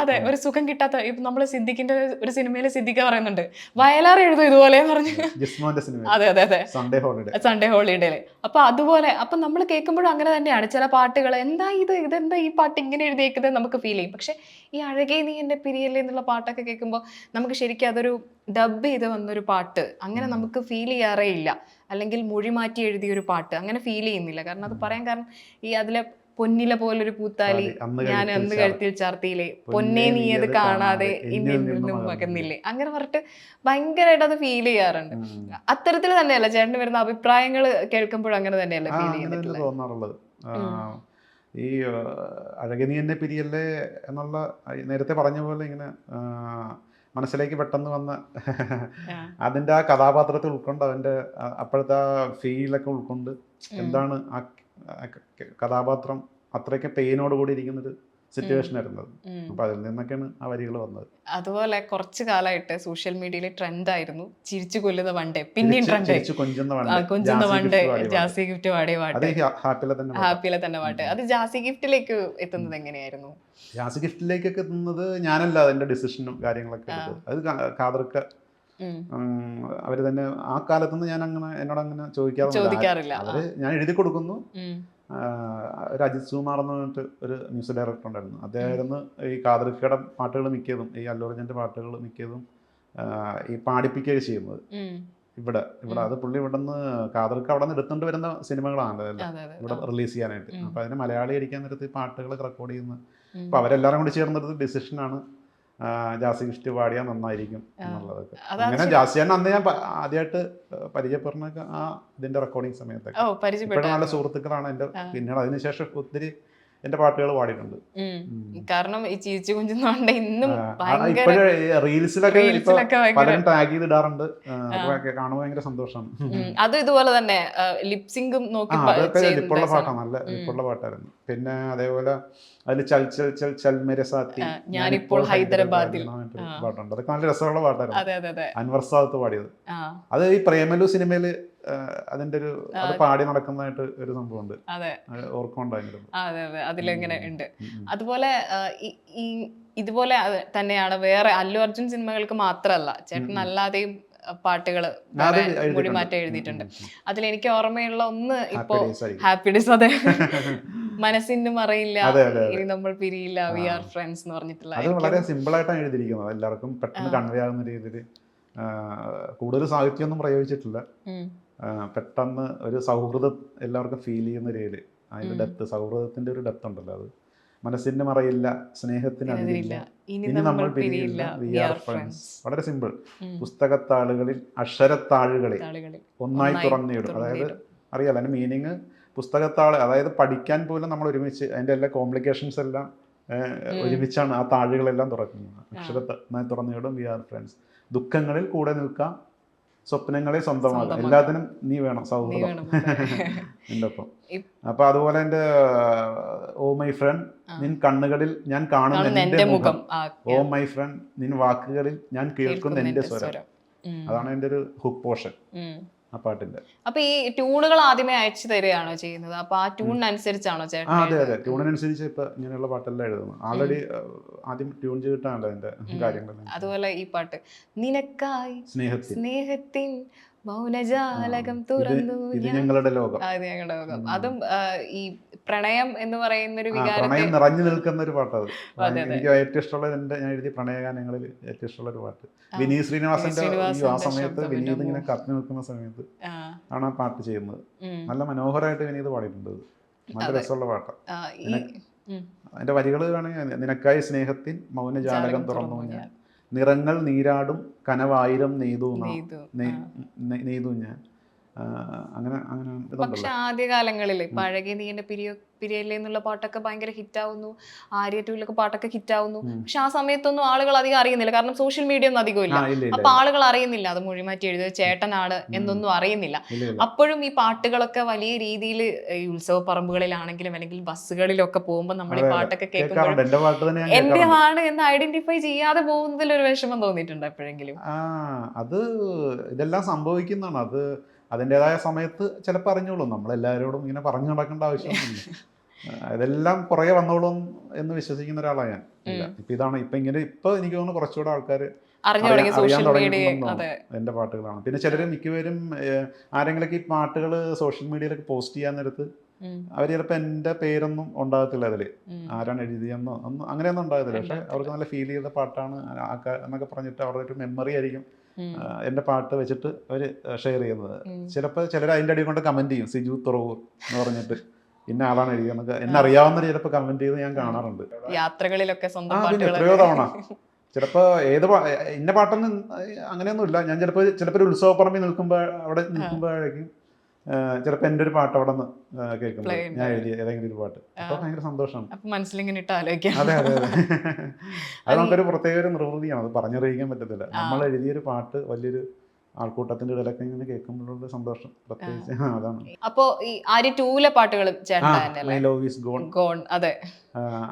അതെ ഒരു സുഖം കിട്ടാത്ത. ഇപ്പൊ നമ്മള് സിദ്ദിഖിന്റെ ഒരു സിനിമയിൽ സിദ്ദിഖ പറയുന്നുണ്ട് വയലാർ എഴുതും ഇതുപോലെ പറഞ്ഞു. അതെ അതെ അതെ, സൺഡേ ഹോളിഡേയില്. അപ്പൊ അതുപോലെ അപ്പൊ നമ്മൾ കേൾക്കുമ്പോഴും അങ്ങനെ തന്നെയാണ്. ചില പാട്ടുകൾ ഇതെന്താ ഈ പാട്ട് ഇങ്ങനെ എഴുതിയേക്കുന്നത് നമുക്ക് ഫീൽ ചെയ്യും. പക്ഷെ ഈ അഴകേ നീ എന്റെ പിരിയല്ലേ എന്നുള്ള പാട്ടൊക്കെ കേൾക്കുമ്പോൾ നമുക്ക് ശരിക്കും അതൊരു ഡബ് ചെയ്ത് വന്നൊരു പാട്ട് അങ്ങനെ നമുക്ക് ഫീൽ ചെയ്യാറേ ഇല്ല. അല്ലെങ്കിൽ മൊഴി മാറ്റി എഴുതിയൊരു പാട്ട് അങ്ങനെ ഫീൽ ചെയ്യുന്നില്ല. കാരണം അത് പറയാൻ കാരണം ഈ അതിലെ പൊന്നില പോലൊരു പൂത്താലി ഞാൻ അന്ന് കഴുത്തിൽ ചാർത്തിയില്ലേ, പൊന്നേ നീ അത് കാണാതെ എന്നിൽ നിന്നും മകന്നില്ലേ, അങ്ങനെ പറഞ്ഞിട്ട് ഭയങ്കരമായിട്ട് അത് ഫീൽ ചെയ്യാറുണ്ട്. അത്തരത്തിൽ തന്നെയല്ല ചേട്ടന് വരുന്ന അഭിപ്രായങ്ങൾ കേൾക്കുമ്പോഴും അങ്ങനെ തന്നെയല്ല ഫീൽ ചെയ്യുന്നത് തോന്നാറുള്ളത്. ഈ അഴകനി എന്നെ പിരിയല്ലേ എന്നുള്ള നേരത്തെ പറഞ്ഞ പോലെ ഇങ്ങനെ മനസ്സിലേക്ക് പെട്ടെന്ന് വന്ന അതിൻ്റെ ആ കഥാപാത്രത്തെ ഉൾക്കൊണ്ട് അതിൻ്റെ അപ്പോഴത്തെ ആ ഫീലൊക്കെ ഉൾക്കൊണ്ട് എന്താണ് ആ കഥാപാത്രം അത്രയ്ക്ക് പെയിനോട് കൂടി ഇരിക്കുന്നൊരു സിറ്റുവേഷൻ ആയിരുന്നത്. അപ്പൊ അതിൽ നിന്നൊക്കെയാണ് ആ വരികൾ വന്നത്. അതുപോലെ കുറച്ചു കാലമായിട്ട് സോഷ്യൽ മീഡിയയിൽ ട്രെൻഡ് ആയിരുന്നു ചിരിച്ചു കൊല്ലുന്ന വണ്ടേ, പിന്നെയും ട്രെൻഡ് കൊഞ്ചുന്ന വണ്ടേ ജാസി ഗിഫ്റ്റ് പാടിയ പാട്ട്, ഹാപ്പിയിലെ തന്നെ പാട്ട്. അത് ജാസി ഗിഫ്റ്റിലേക്ക് എത്തുന്നത് എങ്ങനെയായിരുന്നു? ജാസി ഗിഫ്റ്റിലേക്കൊക്കെ എത്തുന്നത് ഞാനല്ല, അതിന്റെ ഡിസിഷനും കാര്യങ്ങളൊക്കെ എടുത്തത്. അത് കാതർക്ക അവര് തന്നെ. ആ കാലത്തൊന്നും ഞാൻ അങ്ങനെ എന്നോട് അങ്ങനെ ചോദിക്കാറില്ല. അവര് ഞാൻ എഴുതി കൊടുക്കുന്നു. ഒരു അജിത് സുകുമാർ എന്ന് പറഞ്ഞിട്ട് ഒരു മ്യൂസിക് ഡയറക്ടർ ഉണ്ടായിരുന്നു. അദ്ദേഹമായിരുന്നു ഈ കാതർക്കയുടെ പാട്ടുകൾ മിക്കതും, ഈ അല്ലു അർജുന്റെ പാട്ടുകൾ മിക്കതും ഈ പാടിപ്പിക്കുകയൊക്കെ ചെയ്യുന്നത്. ഇവിടെ അത് പുള്ളി ഇവിടെ നിന്ന് കാതർക്ക് അവിടെ നിന്ന് എടുത്തുകൊണ്ട് വരുന്ന സിനിമകളാണ് ഇവിടെ റിലീസ് ചെയ്യാനായിട്ട്. അപ്പൊ അതിന് മലയാളി അടിക്കാൻ നേരത്ത് പാട്ടുകൾ റെക്കോർഡ് ചെയ്യുന്നത്. അപ്പൊ അവരെല്ലാരും കൂടി ചേർന്നെടുത്ത ഡിസിഷനാണ് ജാസി ഗിഫ്റ്റ് പാടിയാൽ നന്നായിരിക്കും എന്നുള്ളതൊക്കെ. അങ്ങനെ ജാസിയാണ് അന്ന് ഞാൻ ആദ്യമായിട്ട് പരിചയപ്പെടുന്ന ആ ഇതിന്റെ റെക്കോർഡിങ് സമയത്തൊക്കെ. ഇപ്പോഴും നല്ല സുഹൃത്തുക്കളാണ് എന്റെ. പിന്നീട് അതിനുശേഷം ഒത്തിരി എന്റെ പാട്ടുകൾ പാടിയിട്ടുണ്ട്. കാരണം ഈ ചീച്ചു കുഞ്ചുന്നുണ്ട് ഇന്നും ഇപ്പോഴും റീൽസിലൊക്കെ പലരും ടാഗ് ചെയ്തിടാറുണ്ട്. കാണുമ്പോൾ ഭയങ്കര സന്തോഷമാണ്. അത് ഇതുപോലെ തന്നെ ലിപ്സിംഗും നോക്കി അതൊക്കെ ലിപ്പുള്ള പാട്ടാണ്, നല്ല ലിപ്പുള്ള പാട്ടായിരുന്നു. പിന്നെ അതേപോലെ അതിൽ ചൽ ചൽ ചൽ ചൽ മേരെ സാത്തി ഞാനിപ്പോൾ ഹൈദരാബാദിൽ പാട്ടുണ്ട്. അതൊക്കെ നല്ല രസമുള്ള പാട്ടായിരുന്നു. അൻവർ സാദത്ത് പാടിയത്. അത് ഈ പ്രേമലു സിനിമയില് അതിന്റെ ഒരു അത് പാടി നടക്കുന്നതായിട്ട് ഒരു സംഭവമുണ്ട്, ഓർക്കുന്നുണ്ടായിരുന്നു. അതെ അതെ, അതിലെങ്ങനെ ഉണ്ട്. അതുപോലെ ഇതുപോലെ തന്നെയാണ് വേറെ അല്ലു അർജുൻ സിനിമകൾക്ക് മാത്രമല്ല ചേട്ടൻ അല്ലാതെയും പാട്ടുകൾ മൊഴിമാറ്റം എഴുതിയിട്ടുണ്ട്. അതിലെനിക്ക് ഓർമ്മയുള്ള ഒന്ന് ഇപ്പോ ഹാപ്പി ഡേയ്സ്, അതെ, മനസ്സിനും അറിയില്ല ഇനി നമ്മൾ പിരിയില്ല, വി ആർ ഫ്രണ്ട്സ് എന്ന് പറഞ്ഞിട്ടുള്ള. അത് വളരെ സിമ്പിൾ ആയിട്ടാണ് എഴുതിയിരിക്കുന്നത്, എല്ലാവർക്കും പെട്ടെന്ന് കൺവേ ആകുന്ന രീതിയിൽ. കൂടുതൽ സാഹിത്യമൊന്നും പ്രയോഗിച്ചിട്ടില്ല. പെട്ടെന്ന് ഒരു സൗഹൃദം എല്ലാവർക്കും ഫീൽ ചെയ്യുന്ന രീതിയിൽ അതിന്റെ ഡെപ്ത്, സൗഹൃദത്തിന്റെ ഒരു ഡെപ്ത് ഉണ്ടല്ലോ. അത് മനസ്സിന്റെ മറയില്ല, സ്നേഹത്തിന് അതിരില്ല, ഇനി നമ്മൾ പിരിയില്ല, വി ആർ ഫ്രണ്ട്സ്. വളരെ സിമ്പിൾ. പുസ്തകത്താളുകളിൽ അക്ഷരത്താളുകളിൽ ഒന്നായി തുറന്നിടും. അതായത് അറിയാലോ അതിന്റെ മീനിങ്. പുസ്തകത്താള് അതായത് പഠിക്കാൻ പോലും നമ്മൾ ഒരുമിച്ച് അതിന്റെ എല്ലാ കോംപ്ലിക്കേഷൻസ് എല്ലാം ഒരുമിച്ചാണ് ആ താളുകളെല്ലാം തുറക്കുന്നത്. അക്ഷരത്തായി തുറന്നിടും, വി ആർ ഫ്രണ്ട്സ്. ദുഃഖങ്ങളിൽ കൂടെ നിൽക്കാം, സ്വപ്നങ്ങളെ സ്വന്തമാക്കാം, എല്ലാത്തിനും നീ വേണം, സൗഹൃദം എൻ്റെ ഒപ്പം. അപ്പൊ അതുപോലെ എൻ്റെ ഓ മൈ ഫ്രണ്ട് നിൻ കണ്ണുകളിൽ ഞാൻ കാണുന്ന എൻ്റെ മുഖം, ഓ മൈ ഫ്രണ്ട് നിൻ വാക്കുകളിൽ ഞാൻ കേൾക്കുന്ന എൻ്റെ സ്വരം. അതാണ് എൻ്റെ ഒരു ഹുക്ക് പോർഷൻ ആ പാട്ടിന്റെ. അപ്പൊ ഈ ട്യൂണുകൾ ആദ്യമേ അയച്ചു തരികയാണോ ചെയ്യുന്നത്? അപ്പൊ ആ ട്യൂണിനനുസരിച്ചാണോ ചേട്ടൻ? അതെ അതെ, ട്യൂണിനനുസരിച്ച് ഇപ്പൊ ഇങ്ങനെയുള്ള പാട്ടെല്ലാം എഴുതുന്നു. ആൾറെഡി ആദ്യം ട്യൂൺ ചെയ്തിട്ടാണല്ലോ അതിന്റെ കാര്യങ്ങൾ. അതുപോലെ ഈ പാട്ട് നിനക്കായി സ്നേഹത്തിൻ മൗനജാലകം തുറന്നു ഞങ്ങളുടെ ലോകം, അതും ഈ പ്രണയം എന്ന് പറയുന്ന ഒരു പ്രണയം നിറഞ്ഞു നിൽക്കുന്ന ഒരു പാട്ടത്. എനിക്ക് ഏറ്റവും ഇഷ്ടമുള്ള ഞാൻ എഴുതിയ പ്രണയഗാനങ്ങളിൽ ഏറ്റവും ഇഷ്ടമുള്ള ഒരു പാട്ട് വിനീത് ശ്രീനിവാസന്റെ. ആ സമയത്ത് വിനീത് ഇങ്ങനെ കത്തി നിൽക്കുന്ന സമയത്ത് ആണ് ആ പാട്ട് ചെയ്യുന്നത്. നല്ല മനോഹരമായിട്ട് വിനീത് പാടിയിട്ടുണ്ട്. നല്ല രസമുള്ള പാട്ടാണ്. അതിന്റെ വരികൾ വേണമെങ്കിൽ നിനക്കായി സ്നേഹത്തിൻ മൗനജാലകം തുറന്നു ഞാൻ, നിറങ്ങൾ നീരാടും കനവായിരം നെയ്തു ഞാൻ, അങ്ങനെ അങ്ങനെ പക്ഷെ ഇതുണ്ടല്ലോ. ആദ്യകാലങ്ങളിൽ ഇപ്പൊ അഴകിയ നീ എന്റെ പിരിയല്ലേ എന്നുള്ള പാട്ടൊക്കെ ഭയങ്കര ഹിറ്റാവുന്നു, ആര്യ ടൂലൊക്കെ പാട്ടൊക്കെ ഹിറ്റാവുന്നു. പക്ഷെ ആ സമയത്തൊന്നും ആളുകൾ അധികം അറിയുന്നില്ല, കാരണം സോഷ്യൽ മീഡിയ ഒന്നും അധികം ഇല്ല. ഇല്ല ഇല്ല അപ്പൊ ആളുകൾ അറിയുന്നില്ല അത് മൊഴിമാറ്റി എഴുതിയ ചേട്ടനാണ് എന്നൊന്നും അറിയുന്നില്ല. ഇല്ല ഇല്ല. അപ്പോഴും ഈ പാട്ടുകളൊക്കെ വലിയ രീതിയിൽ ഈ ഉത്സവ പറമ്പുകളിലാണെങ്കിലും അല്ലെങ്കിൽ ബസ്സുകളിലൊക്കെ പോകുമ്പോൾ നമ്മൾ ഈ പാട്ടൊക്കെ കേൾക്കുമ്പോൾ കേൾക്കാറുണ്ട്. എൻ്റെ പാട്ട് തന്നെ ഞാൻ എന്റെ കേൾക്കാറുണ്ട്. ആണ് എന്ന് ഐഡന്റിഫൈ ചെയ്യാതെ പോകുന്നതിൽ ഒരു വിഷമം തോന്നിയിട്ടുണ്ട് എപ്പോഴെങ്കിലും? അത് ഇതെല്ലാം സംഭവിക്കുന്നതാണ്. അത് അതിൻ്റെതായ സമയത്ത് ചിലപ്പോൾ അറിഞ്ഞോളും. നമ്മളെല്ലാവരോടും ഇങ്ങനെ പറഞ്ഞു നടക്കേണ്ട ആവശ്യമൊന്നുമില്ല. ഇതെല്ലാം പുറകെ വന്നോളും എന്ന് വിശ്വസിക്കുന്ന ഒരാളാണ് ഞാൻ. ഇല്ല ഇപ്പൊ ഇങ്ങനെ എനിക്ക് തോന്നുന്നു കുറച്ചുകൂടെ ആൾക്കാർ അറിഞ്ഞു തുടങ്ങി അറിയാൻ സോഷ്യൽ മീഡിയ. തുടങ്ങിയിട്ടുണ്ടെന്നോ എൻ്റെ പാട്ടുകളാണ്. പിന്നെ ചിലർ മിക്കവരും ആരെങ്കിലൊക്കെ ഈ പാട്ടുകൾ സോഷ്യൽ മീഡിയയിലൊക്കെ പോസ്റ്റ് ചെയ്യാൻ നേരത്ത് അവർ ചിലപ്പോൾ എൻ്റെ പേരൊന്നും ഉണ്ടാകത്തില്ല അതിൽ, ആരാണ് എഴുതിയെന്നോ ഒന്നും അങ്ങനെയൊന്നും ഉണ്ടാകത്തില്ല. പക്ഷെ അവർക്ക് നല്ല ഫീൽ ചെയ്ത പാട്ടാണ് എന്നൊക്കെ പറഞ്ഞിട്ട് അവരുടെ ഒരു മെമ്മറി ആയിരിക്കും എൻ്റെ പാട്ട് വെച്ചിട്ട് അവർ ഷെയർ ചെയ്യുന്നത്. ചിലപ്പോൾ ചിലർ അതിൻ്റെ അടിയിൽ കൊണ്ട് കമൻറ്റ് ചെയ്യും, സിജു തുറവൂർ എന്ന് പറഞ്ഞിട്ട് ഇന്ന ആളാണ് എഴുതിയെന്നൊക്കെ എന്നെ അറിയാവുന്നവർ ചിലപ്പോൾ കമൻറ്റ് ചെയ്ത് ഞാൻ കാണാറുണ്ട്. യാത്രകളിലൊക്കെ സ്വന്തം പിന്നെ എത്രയോ തവണ ചിലപ്പോൾ ഇന്ന പാട്ടൊന്നും അങ്ങനെയൊന്നുമില്ല. ഞാൻ ചിലപ്പോൾ ഒരു ഉത്സവപ്പറമ്പിൽ നിൽക്കുമ്പോഴേക്കും ചിലപ്പോൾ എൻ്റെ ഒരു പാട്ട് അവിടെ നിന്ന് കേൾക്കുമ്പോൾ ഞാൻ എഴുതിയ ഏതെങ്കിലും ഒരു പാട്ട്, അപ്പോൾ ഭയങ്കര സന്തോഷമാണ്. മനസ്സിലിങ്ങനെ ഇട്ട് ആലോചിക്കാം. അതെ അതെ അതെ. അത് നമുക്കൊരു പ്രത്യേക ഒരു നിർവൃതിയാണ്, അത് പറഞ്ഞറിയിക്കാൻ പറ്റത്തില്ല. നമ്മൾ എഴുതിയൊരു പാട്ട് വലിയൊരു ആൾക്കൂട്ടത്തിന്റെ ഇടയിലൊക്കെ ഇങ്ങനെ കേൾക്കുമ്പോഴുള്ള സന്തോഷം പ്രത്യേകിച്ച് അതാണ്. അപ്പോ ഈ ആര്യ ടൂലെ പാട്ടുകൾ മൈ ലവ് ഈസ് ഗോൺ. അതെ,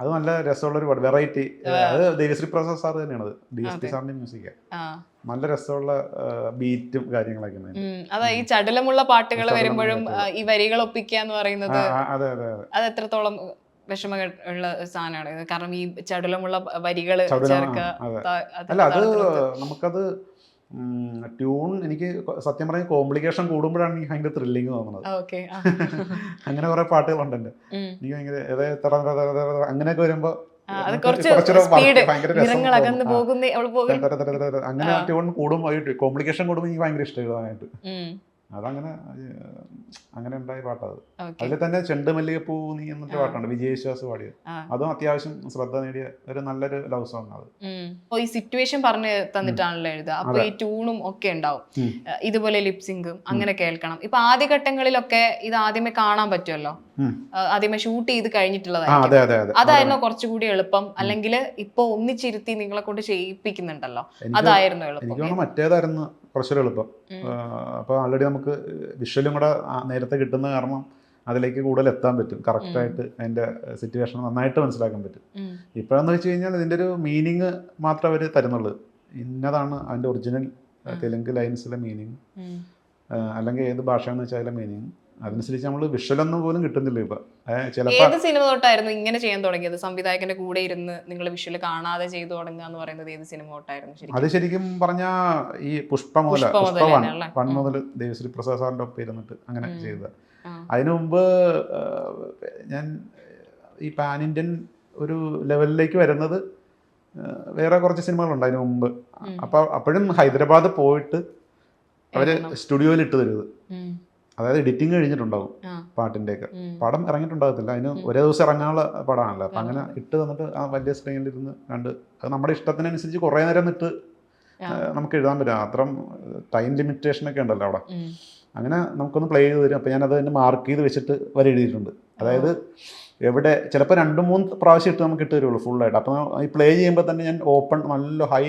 അത് നല്ല രസമുള്ളൊരു പാട്ട്, വെറൈറ്റി. അത് ദേവിശ്രീ പ്രസാദ് സാർ തന്നെയാണ്, DSP സാറിന്റെ മ്യൂസിക്. നല്ല രസമുള്ള ബീറ്റും കാര്യങ്ങളൊക്കെ. അതാ ഈ ചടുലമുള്ള പാട്ടുകൾ വരുമ്പോഴും ഈ വരികൾ ഒപ്പിക്കുക എന്ന് പറയുന്നത് അത് എത്രത്തോളം വിഷമ ഉള്ള സാധനമാണ്. കാരണം ഈ ചടുലമുള്ള വരികൾ ചേർക്കുക. അല്ല അത് നമുക്കത് ട്യൂൺ എനിക്ക് സത്യം പറഞ്ഞ കോംപ്ലിക്കേഷൻ കൂടുമ്പോഴാണ് എനിക്ക് ഭയങ്കര ത്രില്ലിങ് തോന്നുന്നത്. അങ്ങനെ കുറെ പാട്ടുകളുണ്ട് എൻ്റെ, എനിക്ക് ഭയങ്കര അങ്ങനെയൊക്കെ വരുമ്പോ അങ്ങനെ ട്യൂൺ കൂടുമ്പോ കോംപ്ലിക്കേഷൻ കൂടുമ്പോൾ എനിക്ക് ഭയങ്കര ഇഷ്ടം എഴുതാനായിട്ട്. അതങ്ങനെ അങ്ങനെ ഉണ്ടായ പാട്ടത്. അതിൽ തന്നെ ചെണ്ടുമല്ലികപ്പൂ നീ എന്നിട്ട് പാട്ടുണ്ട്, വിജയശ്വാസ് പാടിയത്. അതും അത്യാവശ്യം ശ്രദ്ധ നേടിയ ഒരു നല്ലൊരു ലവ് സോങ് അത്. ഈ സിറ്റുവേഷൻ പറഞ്ഞു തന്നിട്ടാണല്ലോ എഴുതുക, അപ്പൊ ഈ ട്യൂണും ഒക്കെ ഉണ്ടാവും, ഇതുപോലെ ലിപ്സിങ്കും അങ്ങനെ കേൾക്കണം. ഇപ്പൊ ആദ്യഘട്ടങ്ങളിലൊക്കെ ഇത് ആദ്യമേ കാണാൻ പറ്റുമല്ലോ, ആദ്യമേ ഷൂട്ട് ചെയ്ത് കഴിഞ്ഞിട്ടുള്ളതായിരിക്കും. അതായിരുന്നു കുറച്ചുകൂടി എളുപ്പം, അല്ലെങ്കിൽ ഇപ്പൊ ഒന്നിച്ചിരുത്തി നിങ്ങളെ കൊണ്ട് ചെയ്യിപ്പിക്കുന്നുണ്ടല്ലോ, അതായിരുന്നു എളുപ്പം? മറ്റേതായിരുന്നു കുറച്ചൊരു എളുപ്പം. അപ്പോൾ ആൾറെഡി നമുക്ക് വിഷ്വലും കൂടെ നേരത്തെ കിട്ടുന്ന കാരണം അതിലേക്ക് കൂടുതൽ എത്താൻ പറ്റും, കറക്റ്റായിട്ട് അതിൻ്റെ സിറ്റുവേഷൻ നന്നായിട്ട് മനസ്സിലാക്കാൻ പറ്റും. ഇപ്പോഴെന്ന് വെച്ച് കഴിഞ്ഞാൽ ഇതിൻ്റെ ഒരു മീനിങ് മാത്രമേ അവർ തരുന്നുള്ളൂ. ഇന്നതാണ് അതിൻ്റെ ഒറിജിനൽ തെലുങ്ക് ലൈൻസിലെ മീനിങ്, അല്ലെങ്കിൽ ഏത് ഭാഷയാണെന്ന് വെച്ചാൽ അതിലെ മീനിങ്. അതനുസരിച്ച് നമ്മൾ വിഷ്വലൊന്നും പോലും കിട്ടുന്നില്ല ഇപ്പൊ. ഏത് സിനിമ തൊട്ടായിരുന്നു ഇങ്ങനെ ചെയ്യാൻ തുടങ്ങിയത്? സംവിധായകന്റെ കൂടെ ഇരുന്ന് നിങ്ങൾ വിഷ്വൽ കാണാതെ ചെയ്തു തുടങ്ങുക എന്ന് പറയുന്നത് ഏത് സിനിമ തൊട്ടായിരുന്നു? അത് ശരിക്കും പറഞ്ഞ ഈ പുഷ്പ മുതൽ ദേവിശ്രീ പ്രസാദ് സാറിന്റെ ഒപ്പം ഇരുന്നിട്ട് അങ്ങനെ ചെയ്തത്. അതിനു മുമ്പ് ഞാൻ ഈ പാൻ ഇന്ത്യൻ ഒരു ലെവലിലേക്ക് വരുന്നത് വേറെ കുറച്ച് സിനിമകളുണ്ട് അതിനു മുമ്പ്. അപ്പോഴും ഹൈദരാബാദ് പോയിട്ട് അവര് സ്റ്റുഡിയോയിൽ ഇട്ട് തരുന്നത്, അതായത് എഡിറ്റിംഗ് കഴിഞ്ഞിട്ടുണ്ടാവും പാട്ടിൻ്റെയൊക്കെ. പടം ഇറങ്ങിയിട്ടുണ്ടാകത്തില്ല, അതിന് ഒരേ ദിവസം ഇറങ്ങാനുള്ള പടമാണല്ലോ. അപ്പം അങ്ങനെ ഇട്ട് തന്നിട്ട് ആ വലിയ സ്ക്രീനിലിരുന്ന് കണ്ട് അത് നമ്മുടെ ഇഷ്ടത്തിനനുസരിച്ച് കുറേ നേരം ഇട്ട് നമുക്ക് എഴുതാൻ പറ്റും. അത്രയും ടൈം ലിമിറ്റേഷനൊക്കെ ഉണ്ടല്ലോ അവിടെ. അങ്ങനെ നമുക്കൊന്ന് പ്ലേ ചെയ്ത് തരും. അപ്പോൾ ഞാനത് തന്നെ മാർക്ക് ചെയ്ത് വെച്ചിട്ട് വരെ എഴുതിയിട്ടുണ്ട്. അതായത് എവിടെ ചിലപ്പോൾ 2-3 പ്രാവശ്യം ഇട്ട് നമുക്ക് ഇട്ട് തരുള്ളൂ ഫുള്ളായിട്ട്. അപ്പോൾ ഈ പ്ലേ ചെയ്യുമ്പോൾ തന്നെ ഞാൻ ഓപ്പൺ നല്ല ഹൈ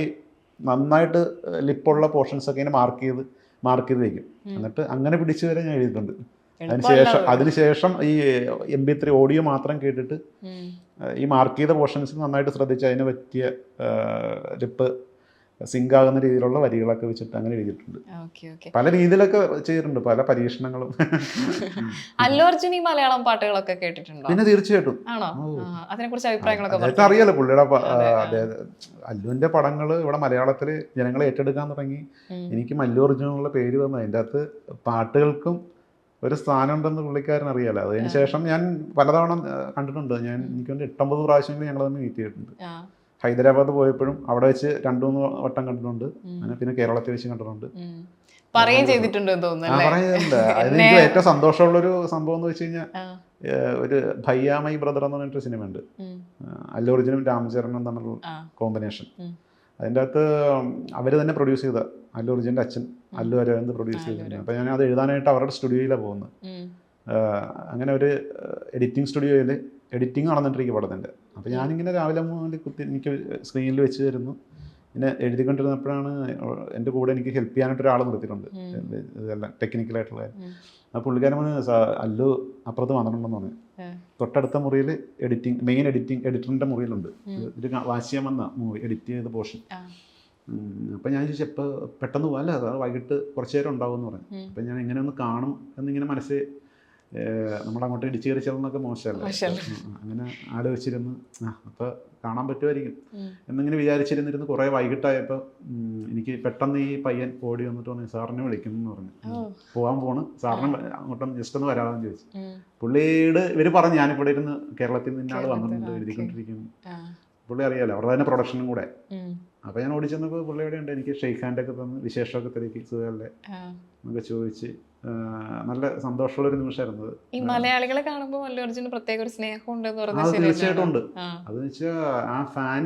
നന്നായിട്ട് ലിപ്പുള്ള പോർഷൻസൊക്കെ ഇങ്ങനെ മാർക്ക് ചെയ്ത് വയ്ക്കും. എന്നിട്ട് അങ്ങനെ പിടിച്ചു വരെ ഞാൻ എഴുതിയിട്ടുണ്ട്. അതിനുശേഷം ഈ MP3 ഓഡിയോ മാത്രം കേട്ടിട്ട് ഈ മാർക്ക് ചെയ്ത പോർഷൻസ് നന്നായിട്ട് ശ്രദ്ധിച്ച് അതിന് പറ്റിയ ലിപ്പ് സിങ്ക് ആകുന്ന രീതിയിലുള്ള വരികളൊക്കെ വെച്ചിട്ട് അങ്ങനെ എഴുതിയിട്ടുണ്ട്. പല രീതിയിലൊക്കെ ചെയ്തിട്ടുണ്ട്, പല പരീക്ഷണങ്ങളും. അല്ലു അർജുൻ ഈ മലയാളം പാട്ടുകളൊക്കെ കേട്ടിട്ടുണ്ടോ? പിന്നെ തീർച്ചയായിട്ടും. അതിനെക്കുറിച്ച് അഭിപ്രായങ്ങളൊക്കെ അറിയാലോ പുള്ളിയുടെ. അല്ലുവിന്റെ പടങ്ങൾ ഇവിടെ മലയാളത്തിൽ ജനങ്ങളെ ഏറ്റെടുക്കാൻ തുടങ്ങി. എനിക്ക് അല്ലു അർജുൻ എന്നുള്ള പേര് വന്നു. അതിൻ്റെ അകത്ത് പാട്ടുകൾക്കും ഒരു സ്ഥാനം ഉണ്ടെന്ന് പുള്ളിക്കാരൻ അറിയാലോ. അതിനുശേഷം ഞാൻ പലതവണ കണ്ടിട്ടുണ്ട്. എനിക്കൊന്ന് 8-9 പ്രാവശ്യങ്ങൾ ഞങ്ങൾ തമ്മിൽ മീറ്റ് ചെയ്തിട്ടുണ്ട്. ഹൈദരാബാദ് പോയപ്പോഴും അവിടെ വെച്ച് 2-3 വട്ടം കണ്ടിട്ടുണ്ട്. പിന്നെ കേരളത്തിൽ വെച്ച് കണ്ടിട്ടുണ്ട്. ചെയ്തിട്ടുണ്ട്. അതിന് ഏറ്റവും സന്തോഷമുള്ളൊരു സംഭവം എന്ന് വെച്ച് കഴിഞ്ഞാൽ ഒരു ഭയ്യാമൈ ബ്രദർ എന്ന് പറഞ്ഞിട്ടൊരു സിനിമ ഉണ്ട്. അല്ലു അർജുനും രാംചരണും തമ്മിലുള്ള കോമ്പിനേഷൻ. അതിൻ്റെ അകത്ത് അവർ തന്നെ പ്രൊഡ്യൂസ് ചെയ്ത അല്ലു അർജുൻ്റെ അച്ഛൻ അല്ലു അരവിന്ദ് പ്രൊഡ്യൂസ് ചെയ്തിട്ടുണ്ട്. അപ്പോൾ ഞാൻ അത് എഴുതാനായിട്ട് അവരുടെ സ്റ്റുഡിയോയിലാണ് പോകുന്നത്. അങ്ങനെ ഒരു എഡിറ്റിംഗ് സ്റ്റുഡിയോയിൽ എഡിറ്റിംഗ് നടന്നിട്ടിരിക്കും പടത്തിൻ്റെ. അപ്പോൾ ഞാനിങ്ങനെ രാവിലെ മുതൽ എനിക്ക് സ്ക്രീനിൽ വെച്ച് തരുന്നു. പിന്നെ എഴുതിക്കൊണ്ടിരുന്നപ്പോഴാണ് എൻ്റെ കൂടെ എനിക്ക് ഹെൽപ്പ് ചെയ്യാനായിട്ട് ഒരാൾ നിർത്തിയിട്ടുണ്ട്, ഇതെല്ലാം ടെക്നിക്കലായിട്ടുള്ള. ആ പുള്ളിക്കാരൻ അല്ലു അപ്പുറത്ത് വന്നിട്ടുണ്ടെന്ന് പറഞ്ഞു. തൊട്ടടുത്ത മുറിയിൽ മെയിൻ എഡിറ്ററിൻ്റെ മുറിയിലുണ്ട്. ഒരു വാശിയം വന്ന മൂവി എഡിറ്റ് ചെയ്ത പോർഷൻ. അപ്പം ഞാൻ ചോദിച്ചു എപ്പോൾ പെട്ടെന്ന് പോകാം, അല്ല അത് വൈകിട്ട് കുറച്ച് നേരം ഉണ്ടാവും എന്ന് പറഞ്ഞു. അപ്പം ഞാൻ എങ്ങനെ ഒന്ന് കാണും എന്നിങ്ങനെ മനസ്സിൽ നമ്മളങ്ങോട്ട് ഇടിച്ചു കയറി ചെല്ലുന്നൊക്കെ മോശമല്ലേ. അങ്ങനെ ആലോചിച്ചിരുന്നു അപ്പോൾ കാണാൻ പറ്റുമായിരിക്കും എന്നിങ്ങനെ വിചാരിച്ചിരുന്നിരുന്നു. കുറേ വൈകിട്ടായപ്പോൾ എനിക്ക് പെട്ടെന്ന് ഈ പയ്യൻ ഓടി വന്നിട്ട് പറഞ്ഞു സാറിനെ വിളിക്കുന്നു എന്ന് പറഞ്ഞു. പോകാൻ പോണ്, സാറിനെ അങ്ങോട്ടൊന്ന് ജസ്റ്റ് ഒന്ന് വരാമെന്ന് ചോദിച്ചു. പുള്ളിയുടെ ഇവർ പറഞ്ഞു ഞാനിപ്പോൾ ഇരുന്ന് കേരളത്തിൽ നിന്ന് ആൾ വന്നിട്ടുണ്ട് എഴുതിക്കൊണ്ടിരിക്കുന്നു. പുള്ളി അറിയാലോ, അവരുടെ തന്നെ പ്രൊഡക്ഷനും കൂടെ. അപ്പോൾ ഞാൻ ഓടിച്ചെന്നപ്പോൾ പുള്ളി എവിടെ ഉണ്ട്, എനിക്ക് ഷെയ്ക്ക് ഹാൻഡൊക്കെ തന്ന് വിശേഷമൊക്കെ തിരക്കി സുഖമല്ലേ എന്നൊക്കെ ചോദിച്ച് നല്ല സന്തോഷമുള്ളൊരു നിമിഷമായിരുന്നു. ഈ മലയാളികളെ കാണുമ്പോൾ അല്ലു അർജുന് പ്രത്യേക ഒരു സ്നേഹമുണ്ട്. തീർച്ചയായിട്ടും ഉണ്ട്. അതെന്ന് വെച്ചാൽ ആ ഫാൻ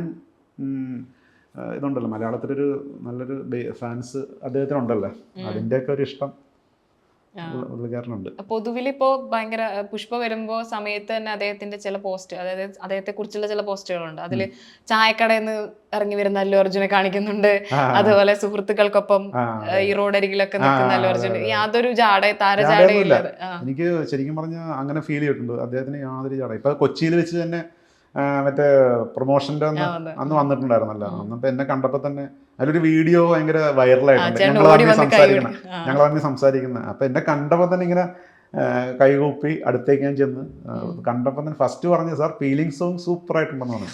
ഇതുണ്ടല്ലോ, മലയാളത്തിലൊരു നല്ലൊരു ഫാൻസ് അദ്ദേഹത്തിനുണ്ടല്ലോ, അതിൻ്റെയൊക്കെ ഒരു ഇഷ്ടം പുള്ളിക്കാരനുണ്ട്. പൊതുവിലിപ്പോ ഭയങ്കര പുഷ്പ വരുമ്പോ സമയത്ത് തന്നെ അദ്ദേഹത്തിന്റെ ചില പോസ്റ്റ്, അതായത് അദ്ദേഹത്തെ കുറിച്ചുള്ള ചില പോസ്റ്റുകളുണ്ട്. അതില് ചായക്കടയിൽ നിന്ന് ഇറങ്ങി വരുന്ന അല്ലു അർജുനെ കാണിക്കുന്നുണ്ട്. അതുപോലെ സുഹൃത്തുക്കൾക്കൊപ്പം ഈ റോഡരികിലൊക്കെ നിൽക്കുന്ന അല്ലു അർജുൻ യാതൊരു താരജാടയില്ല. എനിക്ക് ശരിക്കും പറഞ്ഞാൽ അങ്ങനെ ഫീൽ ചെയ്തിട്ടുണ്ട് അദ്ദേഹത്തിന് യാതൊരു ജാട. ഇപ്പൊ കൊച്ചിയിൽ വെച്ച് തന്നെ മറ്റേ പ്രൊമോഷന്റെ അന്ന് വന്നിട്ടുണ്ടായിരുന്നല്ലോ. അന്നപ്പോ എന്നെ കണ്ടപ്പോ തന്നെ അതിലൊരു വീഡിയോ ഭയങ്കര വൈറലായിട്ടുണ്ട്. ഞങ്ങൾ തമ്മിൽ സംസാരിക്കുന്ന. അപ്പൊ എന്നെ കണ്ടപ്പോ തന്നെ ഇങ്ങനെ കൈകൂപ്പി അടുത്തേക്ക് ഞാൻ ചെന്ന് കണ്ടപ്പോ തന്നെ ഫസ്റ്റ് പറഞ്ഞു സാർ ഫീലിംഗ് സോങ് സൂപ്പർ ആയിട്ടുണ്ടെന്നാണ്.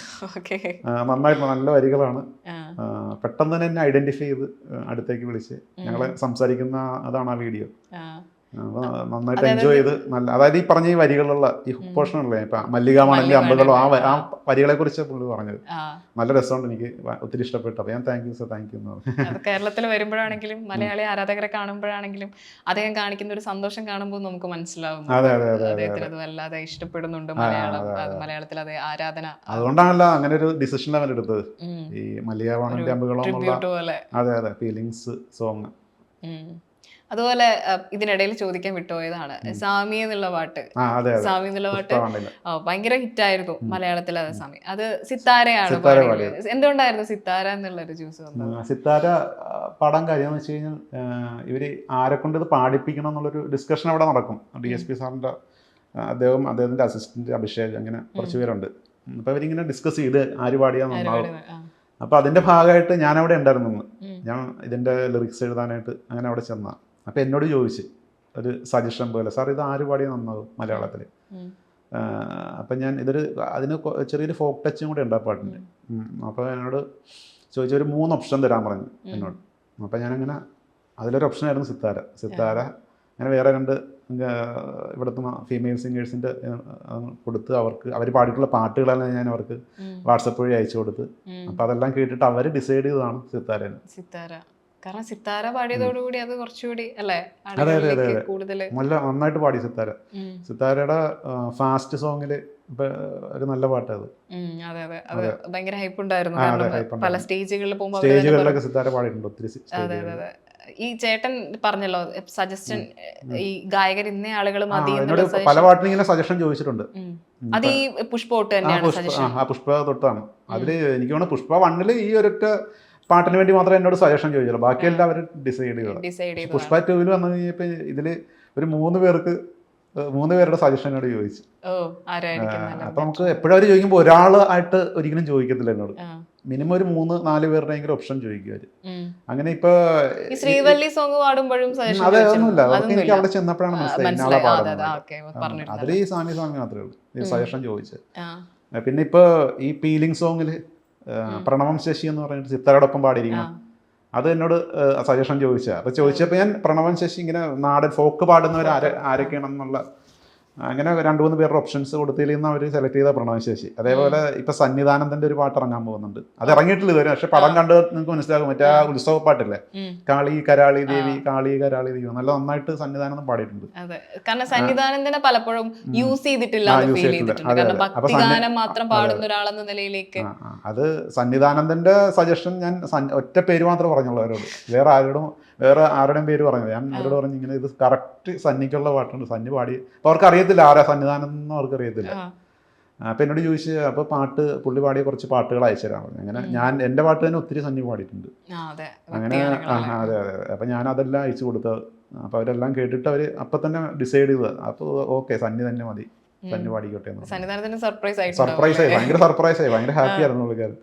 നന്നായിട്ട് നല്ല വരികളാണ്. പെട്ടെന്ന് തന്നെ എന്നെ ഐഡന്റിഫൈ ചെയ്ത് അടുത്തേക്ക് വിളിച്ച് ഞങ്ങളെ സംസാരിക്കുന്ന അതാണ് ആ വീഡിയോ. നന്നായിട്ട് എൻജോയ് ചെയ്ത് നല്ല, അതായത് ഈ പറഞ്ഞ ഈ വരികളുള്ള ഈ പോർഷൻ ഉള്ളേ ഇപ്പൊ മല്ലികാമണലിന്റെ അമ്പുകളോ ആ വരികളെ കുറിച്ച് പുള്ളി പറഞ്ഞത് നല്ല രസമുണ്ട്, എനിക്ക് ഒത്തിരി ഇഷ്ടപ്പെട്ടു. അപ്പൊ ഞാൻ thank you sir, thank you എന്ന് പറഞ്ഞു. കേരളത്തിൽ വരുമ്പോഴാണെങ്കിലും മലയാളി ആരാധകരെ കാണുമ്പോഴാണെങ്കിലും അദ്ദേഹം കാണിക്കുന്ന ഒരു സന്തോഷം കാണുമ്പോൾ നമുക്ക് മനസ്സിലാവും അദ്ദേഹത്തിന് അത് വല്ലാതെ ഇഷ്ടപ്പെടുന്നുണ്ട് മലയാളത്തിൽ അതേ ആരാധന. അതുകൊണ്ടാണല്ലോ അങ്ങനെ ഒരു ഡിസിഷൻ അവർ എടുത്തത്, ഈ മല്ലികാമണലിന്റെ അമ്പുകളോ. അതെ അതെ, ഫീലിങ്സ് സോങ്. അതുപോലെ ഇതിനിടയിൽ ചോദിക്കാൻ വിട്ടുപോയതാണ് സാമി എന്നുള്ള പാട്ട്. സാമി എന്നുള്ള പാട്ട് ഭയങ്കര ഹിറ്റായിരുന്നു മലയാളത്തിൽ അതേ സമയം. അത് സിത്താരയാണ് പാടിയത്. എന്തുകൊണ്ടായിരുന്നു സിത്താര എന്നുള്ള ഒരു ചൂസ് വന്നത്? സിത്താര പാടാൻ കാര്യം എന്ന് വെച്ച് കഴിഞ്ഞാൽ ഇവര് ആരെ കൊണ്ട് ഇത് പാടിപ്പിക്കണം എന്നുള്ളൊരു ഡിസ്കഷൻ അവിടെ നടക്കും. DSP സാറിന്റെ അദ്ദേഹത്തിന്റെ അസിസ്റ്റന്റ് അഭിഷേക്, അങ്ങനെ കുറച്ച് പേരുണ്ട്. അപ്പൊ അവരിങ്ങനെ ഡിസ്കസ് ചെയ്ത് ആര് പാടിയാന്നുണ്ടാവും. അപ്പൊ അതിന്റെ ഭാഗമായിട്ട് ഞാൻ അവിടെ ഉണ്ടായിരുന്നു. ഞാൻ ഇതിന്റെ ലിറിക്സ് എഴുതാനായിട്ട് അങ്ങനെ അവിടെ ചെന്ന. അപ്പം എന്നോട് ചോദിച്ച് ഒരു സജഷൻ പോലെ, സാർ ഇത് ആര് പാടിയാൽ നന്നാവും മലയാളത്തിൽ? അപ്പം ഞാൻ അതിന് ചെറിയൊരു ഫോക്ക് ടച്ചും കൂടെ ഉണ്ട് ആ പാട്ടിന്. അപ്പോൾ എന്നോട് ചോദിച്ച ഒരു 3 ഓപ്ഷൻ തരാൻ പറഞ്ഞു എന്നോട്. അപ്പം ഞാനങ്ങനെ അതിലൊരു ഓപ്ഷനായിരുന്നു സിത്താര. അങ്ങനെ വേറെ 2 ഇവിടുത്തെ ഫീമെയിൽ സിംഗേഴ്സിൻ്റെ കൊടുത്ത് അവർ പാടിയിട്ടുള്ള പാട്ടുകളെല്ലാം ഞാൻ അവർക്ക് വാട്സപ്പ് വഴി അയച്ചു കൊടുത്ത്. അപ്പം അതെല്ലാം കേട്ടിട്ട് അവർ ഡിസൈഡ് ചെയ്തതാണ് സിത്താര. കാരണം സിത്താര പാടിയതോടുകൂടി അത് കുറച്ചുകൂടി അല്ലേ കൂടുതൽ നന്നായിട്ട് പാടി സിത്താരയുടെ ഫാസ്റ്റ് സോങ്ങില് ഒരു നല്ല പാട്ടത്. ഭയങ്കര ഹൈപ്പ് ഉണ്ടായിരുന്നു. പല സ്റ്റേജുകളിലൊക്കെ സിത്താര പാടിയിട്ടുണ്ട് ഒത്തിരി. ഈ ചേട്ടൻ പറഞ്ഞല്ലോ സജഷൻ, ഈ ഗായകർ ഇന്ന ആളുകൾ മതി പല പാട്ടിനും ഇങ്ങനെ സജഷൻ ചോദിച്ചിട്ടുണ്ട്. അത് ഈ പുഷ്പ തൊട്ട് തന്നെയാണ്. പുഷ്പ തൊട്ടാണ്. അതില് എനിക്ക് തോന്നുന്നു പുഷ്പ 1 ഈ ഒരൊറ്റ പാട്ടിന് വേണ്ടി മാത്രമേ എന്നോട് സജഷൻ ചോദിച്ചുള്ളൂ, ബാക്കിയെല്ലാം അവർ ഡിസൈഡ് ചെയ്തു. പുഷ്പ 2 വന്നു കഴിഞ്ഞപ്പോൾ ഇതില് ഒരു 3 പേരുടെ സജഷൻ എന്നോട് ചോദിച്ചു. അപ്പൊ നമുക്ക് എപ്പോഴും അവർ ചോദിക്കുമ്പോൾ ഒരാളായിട്ട് ഒരിക്കലും ചോദിക്കത്തില്ല എന്നോട്. മിനിമം ഒരു 3-4 പേരുടെയെങ്കിലും ഓപ്ഷൻ ചോദിക്കും അവര്. അങ്ങനെ ഇപ്പൊ അതെ ഒന്നുമില്ല, അതൊക്കെ എനിക്ക് അവിടെ ചെന്നപ്പോഴാണ് മനസ്സിലായി. അതിൽ ഈ സാമി മാത്രമേ ഉള്ളൂ ഈ സജഷൻ ചോദിച്ചത്. പിന്നെ ഇപ്പൊ ഈ ഫീലിംഗ് സോങ്ങില് പ്രണവം ശശി എന്ന് പറഞ്ഞിട്ട് സിത്താരോടൊപ്പം പാടിയിരിക്കണം. അത് എന്നോട് സജഷൻ ചോദിച്ചാൽ. അപ്പോൾ ചോദിച്ചപ്പോൾ ഞാൻ പ്രണവം ശശി ഇങ്ങനെ നാടൻ ഫോക്ക് പാടുന്നവർ ആരൊക്കെയാണെന്നുള്ള അങ്ങനെ 2-3 പേരുടെ ഓപ്ഷൻസ് കൊടുത്തതിൽ നിന്ന് അവർ സെലക്ട് ചെയ്ത പ്രണവശേഷി. അതേപോലെ ഇപ്പൊ സന്നിധാനന്ദന്റെ ഒരു പാട്ട് ഇറങ്ങാൻ പോകുന്നുണ്ട്. അത് ഇറങ്ങിയിട്ടില്ല ഇതുവരെ, പക്ഷെ പടം കണ്ട് നിങ്ങൾക്ക് മനസ്സിലാകും. മറ്റേ ആ ഉത്സവ പാട്ടില്ലേ, കാളി കരാളി ദേവി കാളി കരാളി ദേവി, നല്ല നന്നായിട്ട് സന്നിധാനന്ദൻ പാടിയിട്ടുണ്ട്. അതെ, കാരണം സന്നിധാനന്ദനെ പലപ്പോഴും യൂസ് ചെയ്തിട്ടില്ല, മാത്രം പാടുന്ന ഒരാളെന്ന നിലയിലേക്ക്. അത് സന്നിധാനന്ദന്റെ സജഷൻ ഞാൻ ഒറ്റ പേര് മാത്രമേ പറഞ്ഞുള്ളൂ അവരോട്, വേറെ ആരുടെയും പേര് പറഞ്ഞത്. ഞാൻ അവരോട് പറഞ്ഞു ഇങ്ങനെ ഇത് കറക്റ്റ് സന്നിക്കുള്ള പാട്ടുണ്ട്, സന്നി പാടി. അപ്പോൾ അവർക്ക് അറിയത്തില്ല ആരാ സന്നിധാനം എന്ന്, അവർക്ക് അറിയത്തില്ല. അപ്പം എന്നോട് ചോദിച്ചു, അപ്പോൾ പുള്ളി പാടിയ കുറച്ച് പാട്ടുകൾ അയച്ചു തരാൻ പറഞ്ഞു. അങ്ങനെ ഞാൻ എൻ്റെ പാട്ട് തന്നെ ഒത്തിരി സന്നി പാടിയിട്ടുണ്ട്. അങ്ങനെ അതെ. അപ്പം ഞാൻ അതെല്ലാം അയച്ചു കൊടുത്തത്. അപ്പോൾ അവരെല്ലാം കേട്ടിട്ട് അവർ അപ്പം തന്നെ ഡിസൈഡ് ചെയ്തത്, അപ്പോൾ ഓക്കെ സന്നി തന്നെ മതി, സന്നി പാടിക്കോട്ടെ. സർപ്രൈസ് ആയി, ഭയങ്കര സർപ്രൈസ് ആയി, ഭയങ്കര ഹാപ്പി ആയിരുന്നു പുള്ളിക്കാരൻ.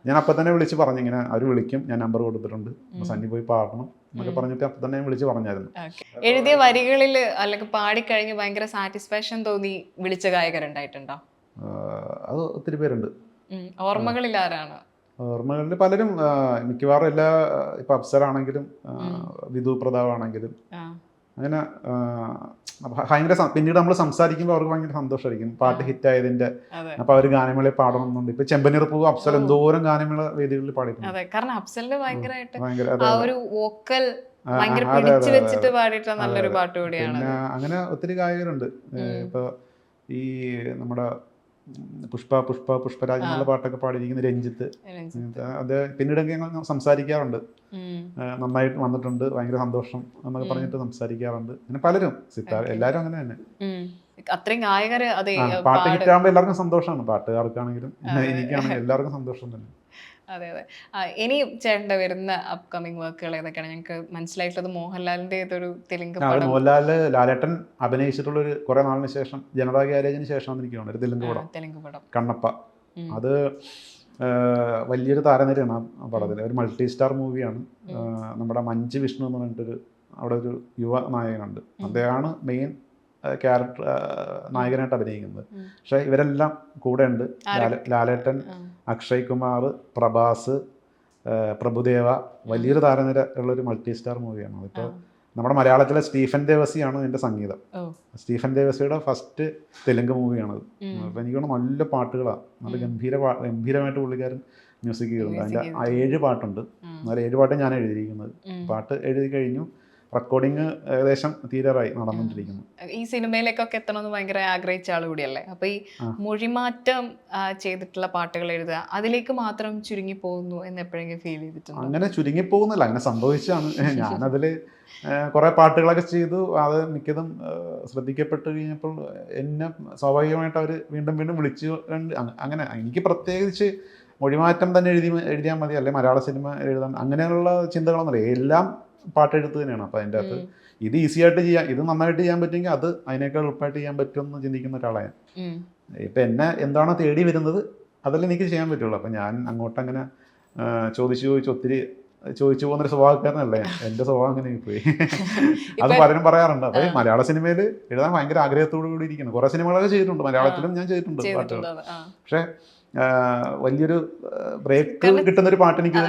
ഞാൻ അപ്പം തന്നെ വിളിച്ച് പറഞ്ഞു, ഇങ്ങനെ അവർ വിളിക്കും, ഞാൻ നമ്പർ കൊടുത്തിട്ടുണ്ട്, സന്നി പോയി പാടണം എന്നൊക്കെ പറഞ്ഞിട്ട് അപ്പം തന്നെ ഞാൻ വിളിച്ച് പറഞ്ഞായിരുന്നു. എഴുതിയ വരികളിൽ അല്ലെങ്കിൽ പാടിക്കഴിഞ്ഞ് ഭയങ്കര സാറ്റിസ്ഫാക്ഷൻ തോന്നി വിളിച്ച ഗായകരുണ്ടായിട്ടുണ്ടോ? അത് ഒത്തിരി പേരുണ്ട്. ഓർമ്മകളിൽ ആരാണ്? ഓർമ്മകളിൽ പലരും, മിക്കവാറും എല്ലാ, ഇപ്പം അപ്സരാണെങ്കിലും വിധു പ്രതാപാണെങ്കിലും അങ്ങനെ ഭയങ്കര, പിന്നീട് നമ്മൾ സംസാരിക്കുമ്പോൾ അവർക്ക് ഭയങ്കര സന്തോഷമായിരിക്കും പാട്ട് ഹിറ്റായതിന്റെ. അപ്പൊ അവർ ഗാനമേളയിൽ പാടണമെന്നുണ്ട്. ഇപ്പൊ ചെമ്പനീർ പൂവ് അഫ്സൽ എന്തോരം ഗാനമേള വേദികളിൽ പാടിയിട്ടുണ്ട്. കാരണം അഫ്സലിന്റെ നല്ലൊരു പാട്ട് കൂടിയാണ്. പിന്നെ അങ്ങനെ ഒത്തിരി ഗായകരുണ്ട്. ഇപ്പൊ ഈ നമ്മുടെ പുഷ്പരാജ് എന്നുള്ള പാട്ടൊക്കെ പാടിയിരിക്കുന്ന രഞ്ജിത്ത്, അത് പിന്നീടൊക്കെ ഞങ്ങൾ സംസാരിക്കാറുണ്ട്. നന്നായിട്ട് വന്നിട്ടുണ്ട്, ഭയങ്കര സന്തോഷം എന്നൊക്കെ പറഞ്ഞിട്ട് സംസാരിക്കാറുണ്ട്. അങ്ങനെ പലരും, സിത്താര, എല്ലാവരും അങ്ങനെ തന്നെ. അത്രയും ഗായകര് പാട്ട് ഹിറ്റാകുമ്പോൾ എല്ലാവർക്കും സന്തോഷമാണ്, പാട്ടുകാർക്കാണെങ്കിലും എനിക്കാണെങ്കിലും എല്ലാവർക്കും സന്തോഷം തന്നെ. അതെ. ഇനി ചേട്ടൻ്റെ വരുന്ന അപ്കമിങ് വർക്കുകൾ ഏതൊക്കെയാണ്? ഞങ്ങൾക്ക് മനസ്സിലായിട്ടുള്ളത് മോഹൻലാലിന്റെ ഏതൊരു തെലുങ്ക് പടം. മോഹൻലാല് ലാലേട്ടൻ അഭിനയിച്ചിട്ടുള്ളൊരു കുറെ നാളിന് ശേഷം, ജനതാ ഗ്യാരേജിന് ശേഷം എനിക്ക് തോന്നുന്നു ഒരു തെലുങ്ക് പടം കണ്ണപ്പ. അത് വലിയൊരു താരനിരയാണ് ആ പടത്തിൽ. ഒരു മൾട്ടി സ്റ്റാർ മൂവിയാണ്. നമ്മുടെ മഞ്ജു വിഷ്ണു എന്ന് പറഞ്ഞിട്ടൊരു അവിടെ ഒരു യുവ നായകനുണ്ട്. അദ്ദേഹമാണ് മെയിൻ ക്യാരക്ടർ നായകനായിട്ട് അഭിനയിക്കുന്നത്. പക്ഷെ ഇവരെല്ലാം കൂടെ ഉണ്ട്. ലാലേട്ടൻ, അക്ഷയ് കുമാർ, പ്രഭാസ്, പ്രഭുദേവ, വലിയൊരു താരനിര ഉള്ളൊരു മൾട്ടി സ്റ്റാർ മൂവിയാണ്. അതിപ്പോൾ നമ്മുടെ മലയാളത്തിലെ സ്റ്റീഫൻ ദേവസിയാണ് ഇതിൻ്റെ സംഗീതം. സ്റ്റീഫൻ ദേവസിയുടെ ഫസ്റ്റ് തെലുങ്ക് മൂവിയാണത്. അപ്പം എനിക്ക് തോന്നുന്നു നല്ല പാട്ടുകളാണ്, നല്ല ഗംഭീരമായിട്ട് പുള്ളിക്കാരൻ മ്യൂസിക് ചെയ്തിട്ടുണ്ട്. അതിൻ്റെ 7 പാട്ടുണ്ട്. എന്നാലും 7 പാട്ട് ഞാൻ എഴുതിയിരിക്കുന്നത്. പാട്ട് എഴുതി കഴിഞ്ഞു, റെക്കോർഡിങ് ഏകദേശം തീരാറായി നടന്നുകൊണ്ടിരിക്കുന്നു. ഈ സിനിമയിലേക്കൊക്കെ എത്തണമെന്ന് ഭയങ്കര ആഗ്രഹിച്ച ആൾ കൂടിയല്ലേ? അപ്പൊ ഈ മൊഴിമാറ്റം ചെയ്തിട്ടുള്ള പാട്ടുകൾ എഴുതുക, അതിലേക്ക് മാത്രം ചുരുങ്ങി പോകുന്നു എന്ന് എപ്പോഴെങ്കിലും ഫീൽ ചെയ്തിട്ടുണ്ട്? അങ്ങനെ ചുരുങ്ങി പോകുന്നില്ല, അങ്ങനെ സംഭവിച്ചാണ്. ഞാനതിൽ കുറെ പാട്ടുകളൊക്കെ ചെയ്തു. അത് മിക്കതും ശ്രദ്ധിക്കപ്പെട്ട് കഴിഞ്ഞപ്പോൾ എന്നെ സ്വാഭാവികമായിട്ട് അവർ വീണ്ടും വിളിച്ചു. അങ്ങനെ എനിക്ക് പ്രത്യേകിച്ച് മൊഴിമാറ്റം തന്നെ എഴുതിയാൽ മതി, അല്ലെ മലയാള സിനിമ എഴുതാൻ, അങ്ങനെയുള്ള ചിന്തകളൊന്നുമില്ല. എല്ലാം പാട്ടെഴുത്ത് തന്നെയാണ്. അപ്പോൾ അതിൻ്റെ അകത്ത് ഇത് ഈസി ആയിട്ട് ചെയ്യാം, ഇത് നന്നായിട്ട് ചെയ്യാൻ പറ്റുമെങ്കിൽ അത് അതിനേക്കാൾ എളുപ്പമായിട്ട് ചെയ്യാൻ പറ്റുമെന്ന് ചിന്തിക്കുന്ന ഒരാളാണ്. ഇപ്പം എന്നെ എന്താണോ തേടി വരുന്നത് അതെല്ലാം എനിക്ക് ചെയ്യാൻ പറ്റുള്ളൂ. അപ്പം ഞാൻ അങ്ങോട്ടങ്ങനെ ഒത്തിരി ചോദിച്ചു പോകുന്നൊരു സ്വഭാവക്കാരനല്ലേ. എൻ്റെ സ്വഭാവം അങ്ങനെ പോയി. അത് പലരും പറയാറുണ്ട്. അപ്പോൾ മലയാള സിനിമയിൽ എഴുതാൻ ഭയങ്കര ആഗ്രഹത്തോടു കൂടി ഇരിക്കുന്നു. കുറേ സിനിമകളൊക്കെ ചെയ്തിട്ടുണ്ട്, മലയാളത്തിലും ഞാൻ ചെയ്തിട്ടുണ്ട് പാട്ടുകൾ. പക്ഷേ വലിയൊരു ബ്രേക്ക് കിട്ടുന്ന ഒരു പാട്ട് എനിക്ക്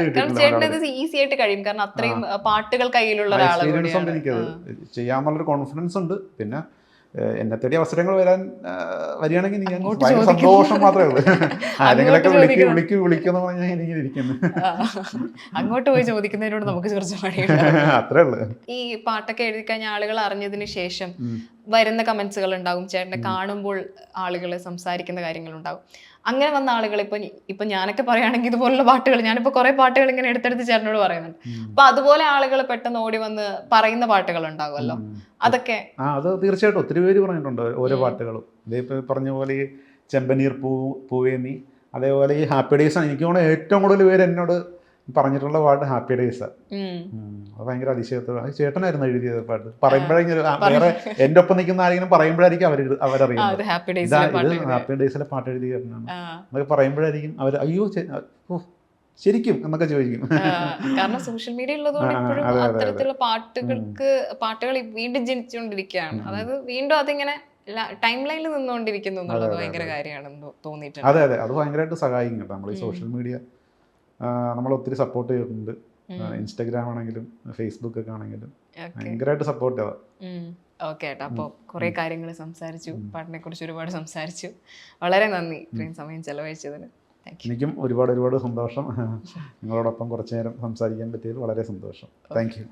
ഈസി ആയിട്ട് കഴിയും, കാരണം അത്രയും പാട്ടുകൾ കയ്യിലുള്ള എനിക്കത് ചെയ്യാന്നുള്ളൊരു കോൺഫിഡൻസ് ഉണ്ട്. പിന്നെ എന്നെ തേടി അവസരങ്ങൾ വരികയാണെങ്കിൽ ഞാൻ സന്തോഷം മാത്രമേ ഉള്ളൂ. ആരെങ്കിലൊക്കെ വിളിക്കുമെന്ന് പറഞ്ഞാൽ എനിക്ക് ഇരിക്കുന്നു. അങ്ങോട്ട് പോയി ചോദിക്കുന്നതിനോട് നമുക്ക് കുറച്ച് അത്രേ ഉള്ളൂ. ഈ പാട്ടൊക്കെ എഴുതി കഴിഞ്ഞ ആളുകൾ അറിഞ്ഞതിന് ശേഷം വരുന്ന കമന്റ്സുകൾ ഉണ്ടാകും, ചേട്ടനെ കാണുമ്പോൾ ആളുകൾ സംസാരിക്കുന്ന കാര്യങ്ങളുണ്ടാകും. അങ്ങനെ വന്ന ആളുകൾ ഇപ്പൊ ഞാനൊക്കെ പറയുകയാണെങ്കിൽ ഇതുപോലുള്ള പാട്ടുകൾ, ഞാനിപ്പോ കുറെ പാട്ടുകൾ ഇങ്ങനെ എടുത്തെടുത്ത് ചേട്ടനോട് പറയുന്നുണ്ട്. അപ്പൊ അതുപോലെ ആളുകൾ പെട്ടെന്ന് ഓടി വന്ന് പറയുന്ന പാട്ടുകൾ ഉണ്ടാകുമല്ലോ, അതൊക്കെ? അത് തീർച്ചയായിട്ടും ഒത്തിരി പേര് പറഞ്ഞിട്ടുണ്ട് ഓരോ പാട്ടുകളും. ഇതേപ്പോ പറഞ്ഞ പോലെ ഈ ചെമ്പനീർ പൂവേന്നി, അതേപോലെ ഈ ഹാപ്പി ഡേയ്സ് ആണ് എനിക്ക് തോന്നുന്നത് ഏറ്റവും കൂടുതൽ പേര് എന്നോട് പറഞ്ഞിട്ടുള്ള പാട്ട് ഹാപ്പി ഡേയ്സാ. അത് ഭയങ്കര അതിശയത്തോടെ, അത് ചേട്ടനായിരുന്നു എഴുതിയത് പാട്ട്. പറയുമ്പോഴേക്കും വേറെ എൻ്റെ ഒപ്പം നിൽക്കുന്ന ആരെങ്കിലും പറയുമ്പോഴായിരിക്കും അവരറിയുന്നത് ഹാപ്പി ഡേയ്സിലെ പാട്ട് എഴുതി ചേട്ടനാണ് എന്നൊക്കെ പറയുമ്പോഴായിരിക്കും അവർ അയ്യോ ശരിക്കും എന്നൊക്കെ ചോദിക്കും. കാരണം സോഷ്യൽ മീഡിയ ഉള്ളതുകൊണ്ട് ഇപ്പോഴും അത്തരത്തിലുള്ള പാട്ടുകൾ വീണ്ടും ജനിച്ചുകൊണ്ടിരിക്കുകയാണ്. അതായത് വീണ്ടും അതിങ്ങനെ ടൈം ലൈനിൽ നിന്നുകൊണ്ടിരിക്കുന്നു എന്നുള്ളത് ഭയങ്കര കാര്യമാണെന്ന് തോന്നിയിട്ടുണ്ട്. അതെ, അത് ഭയങ്കരമായിട്ട് സഹായിക്കും കേട്ടോ. നമ്മൾ ഈ സോഷ്യൽ മീഡിയ നമ്മൾ ഒത്തിരി സപ്പോർട്ട് ചെയ്തിട്ടുണ്ട്. ഇൻസ്റ്റാഗ്രാം ആണെങ്കിലും ഫേസ്ബുക്ക് ഒക്കെ ആണെങ്കിലും ഭയങ്കരമായിട്ട് സപ്പോർട്ട് ചെയ്താൽ ഓക്കെ ഏട്ടാ, അപ്പോൾ കുറേ കാര്യങ്ങൾ സംസാരിച്ചു, പാട്ടിനെ കുറിച്ച് ഒരുപാട് സംസാരിച്ചു. വളരെ നന്ദി ഇത്രയും സമയം ചെലവഴിച്ചതിന്. എനിക്കും ഒരുപാട് സന്തോഷം. നിങ്ങളോടൊപ്പം കുറച്ച് നേരം സംസാരിക്കാൻ പറ്റിയത് വളരെ സന്തോഷം. Thank you.